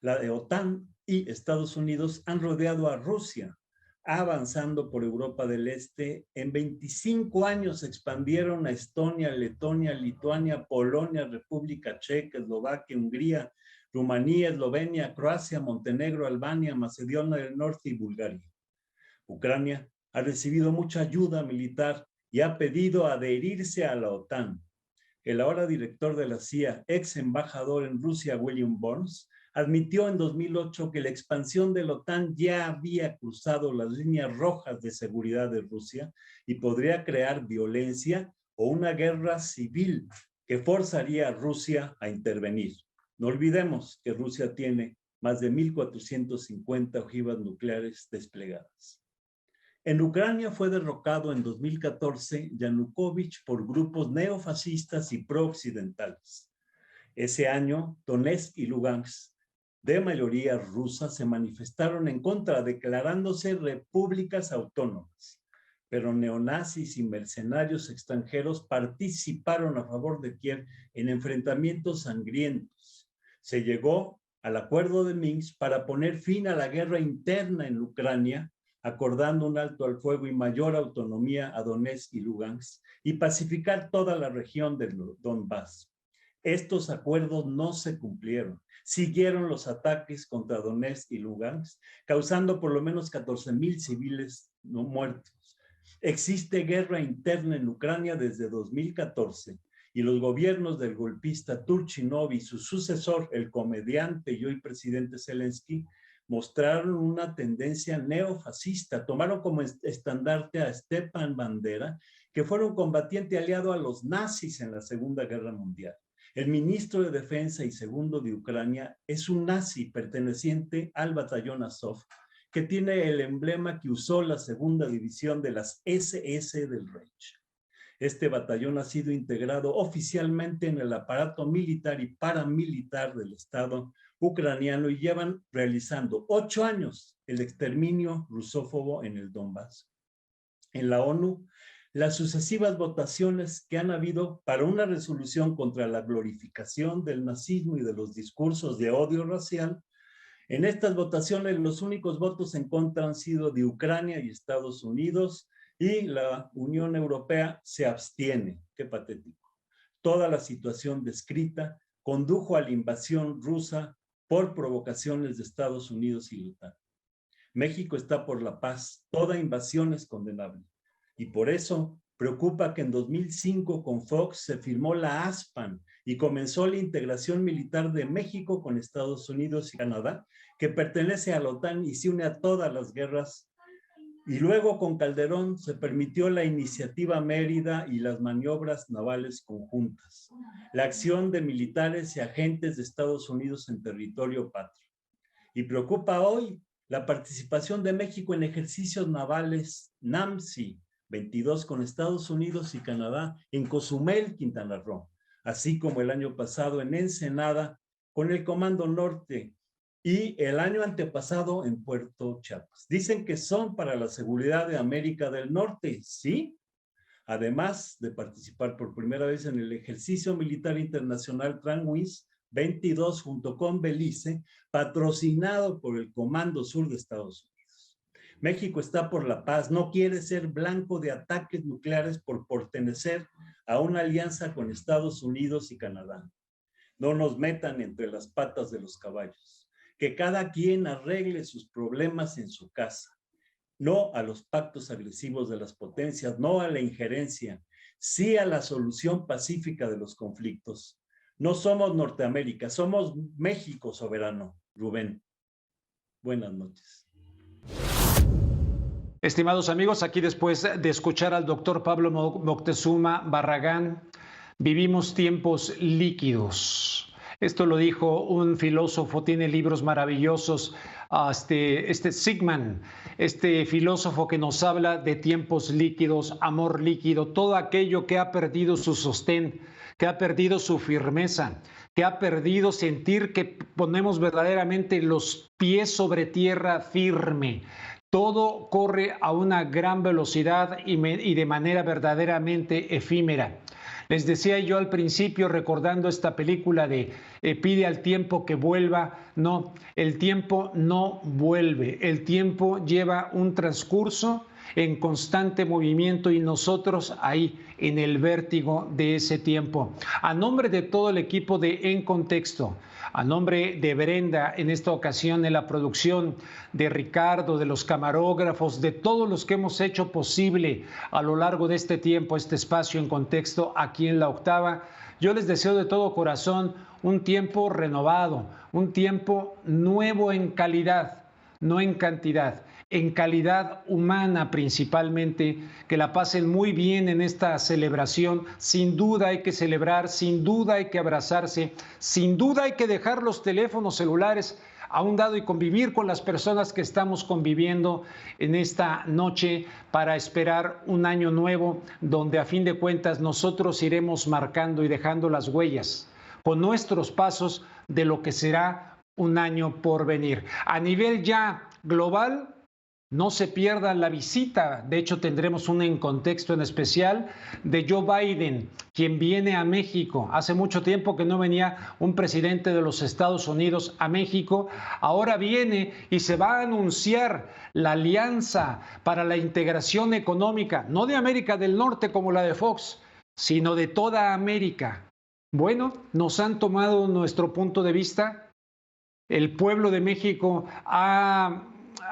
La de OTAN y Estados Unidos han rodeado a Rusia, avanzando por Europa del Este. En 25 años expandieron a Estonia, Letonia, Lituania, Polonia, República Checa, Eslovaquia, Hungría, Rumanía, Eslovenia, Croacia, Montenegro, Albania, Macedonia del Norte y Bulgaria. Ucrania ha recibido mucha ayuda militar y ha pedido adherirse a la OTAN. El ahora director de la CIA, ex embajador en Rusia, William Burns, admitió en 2008 que la expansión de la OTAN ya había cruzado las líneas rojas de seguridad de Rusia y podría crear violencia o una guerra civil que forzaría a Rusia a intervenir. No olvidemos que Rusia tiene más de 1.450 ojivas nucleares desplegadas. En Ucrania fue derrocado en 2014 Yanukovych por grupos neofascistas y pro-occidentales. Ese año, Donetsk y Lugansk de mayoría rusa se manifestaron en contra, declarándose repúblicas autónomas. Pero neonazis y mercenarios extranjeros participaron a favor de Kiev en enfrentamientos sangrientos. Se llegó al acuerdo de Minsk para poner fin a la guerra interna en Ucrania, acordando un alto al fuego y mayor autonomía a Donetsk y Lugansk, y pacificar toda la región del Donbass. Estos acuerdos no se cumplieron. Siguieron los ataques contra Donetsk y Lugansk, causando por lo menos 14,000 civiles no muertos. Existe guerra interna en Ucrania desde 2014 y los gobiernos del golpista Turchinov y su sucesor, el comediante y hoy presidente Zelensky, mostraron una tendencia neofascista. Tomaron como estandarte a Stepan Bandera, que fue un combatiente aliado a los nazis en la Segunda Guerra Mundial. El ministro de Defensa y segundo de Ucrania es un nazi perteneciente al batallón Azov, que tiene el emblema que usó la segunda división de las SS del Reich. Este batallón ha sido integrado oficialmente en el aparato militar y paramilitar del Estado ucraniano y llevan realizando 8 años el exterminio rusófobo en el Donbass. En la ONU, las sucesivas votaciones que han habido para una resolución contra la glorificación del nazismo y de los discursos de odio racial, en estas votaciones los únicos votos en contra han sido de Ucrania y Estados Unidos, y la Unión Europea se abstiene. Qué patético. Toda la situación descrita condujo a la invasión rusa por provocaciones de Estados Unidos y la OTAN. México está por la paz. Toda invasión es condenable. Y por eso preocupa que en 2005 con Fox se firmó la ASPAN y comenzó la integración militar de México con Estados Unidos y Canadá, que pertenece a la OTAN y se une a todas las guerras. Y luego con Calderón se permitió la iniciativa Mérida y las maniobras navales conjuntas, la acción de militares y agentes de Estados Unidos en territorio patrio. Y preocupa hoy la participación de México en ejercicios navales NAMSI 22 con Estados Unidos y Canadá en Cozumel, Quintana Roo, así como el año pasado en Ensenada con el Comando Norte y el año antepasado en Puerto Chiapas. Dicen que son para la seguridad de América del Norte, ¿sí? Además de participar por primera vez en el ejercicio militar internacional TRANWIS 22 junto con Belice, patrocinado por el Comando Sur de Estados Unidos. México está por la paz, no quiere ser blanco de ataques nucleares por pertenecer a una alianza con Estados Unidos y Canadá. No nos metan entre las patas de los caballos. Que cada quien arregle sus problemas en su casa. No a los pactos agresivos de las potencias, no a la injerencia, sí a la solución pacífica de los conflictos. No somos Norteamérica, somos México soberano, Rubén. Buenas noches. Estimados amigos, aquí después de escuchar al doctor Pablo Moctezuma Barragán, vivimos tiempos líquidos. Esto lo dijo un filósofo, tiene libros maravillosos, Sigman, este filósofo que nos habla de tiempos líquidos, amor líquido, todo aquello que ha perdido su sostén, que ha perdido su firmeza, que ha perdido sentir que ponemos verdaderamente los pies sobre tierra firme. Todo corre a una gran velocidad y de manera verdaderamente efímera. Les decía yo al principio, recordando esta película de Pide al tiempo que vuelva. No, el tiempo no vuelve. El tiempo lleva un transcurso en constante movimiento y nosotros ahí en el vértigo de ese tiempo. A nombre de todo el equipo de En Contexto, a nombre de Brenda en esta ocasión en la producción, de Ricardo, de los camarógrafos, de todos los que hemos hecho posible a lo largo de este tiempo, este espacio En Contexto aquí en La Octava, yo les deseo de todo corazón un tiempo renovado, un tiempo nuevo en calidad, no en cantidad, en calidad humana principalmente, que la pasen muy bien en esta celebración. Sin duda hay que celebrar, sin duda hay que abrazarse, sin duda hay que dejar los teléfonos celulares a un lado y convivir con las personas que estamos conviviendo en esta noche para esperar un año nuevo donde a fin de cuentas nosotros iremos marcando y dejando las huellas con nuestros pasos de lo que será un año por venir. A nivel ya global, no se pierda la visita. De hecho, tendremos un en contexto en especial de Joe Biden, quien viene a México. Hace mucho tiempo que no venía un presidente de los Estados Unidos a México. Ahora viene y se va a anunciar la alianza para la integración económica, no de América del Norte como la de Fox, sino de toda América. Bueno, nos han tomado nuestro punto de vista. El pueblo de México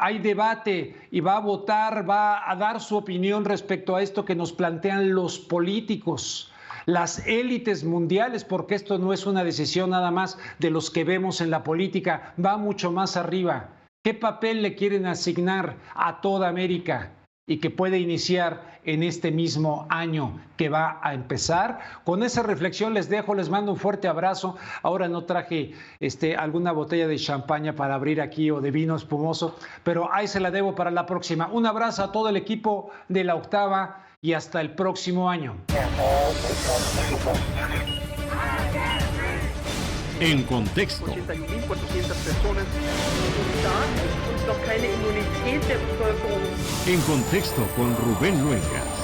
hay debate y va a votar, va a dar su opinión respecto a esto que nos plantean los políticos, las élites mundiales, porque esto no es una decisión nada más de los que vemos en la política, va mucho más arriba. ¿Qué papel le quieren asignar a toda América y que puede iniciar en este mismo año que va a empezar? Con esa reflexión les dejo, les mando un fuerte abrazo. Ahora no traje alguna botella de champaña para abrir aquí o de vino espumoso, pero ahí se la debo para la próxima. Un abrazo a todo el equipo de La Octava y hasta el próximo año. En contexto. 81.400 personas da noch keine Immunität der Bevölkerung. En contexto con Rubén Luengas.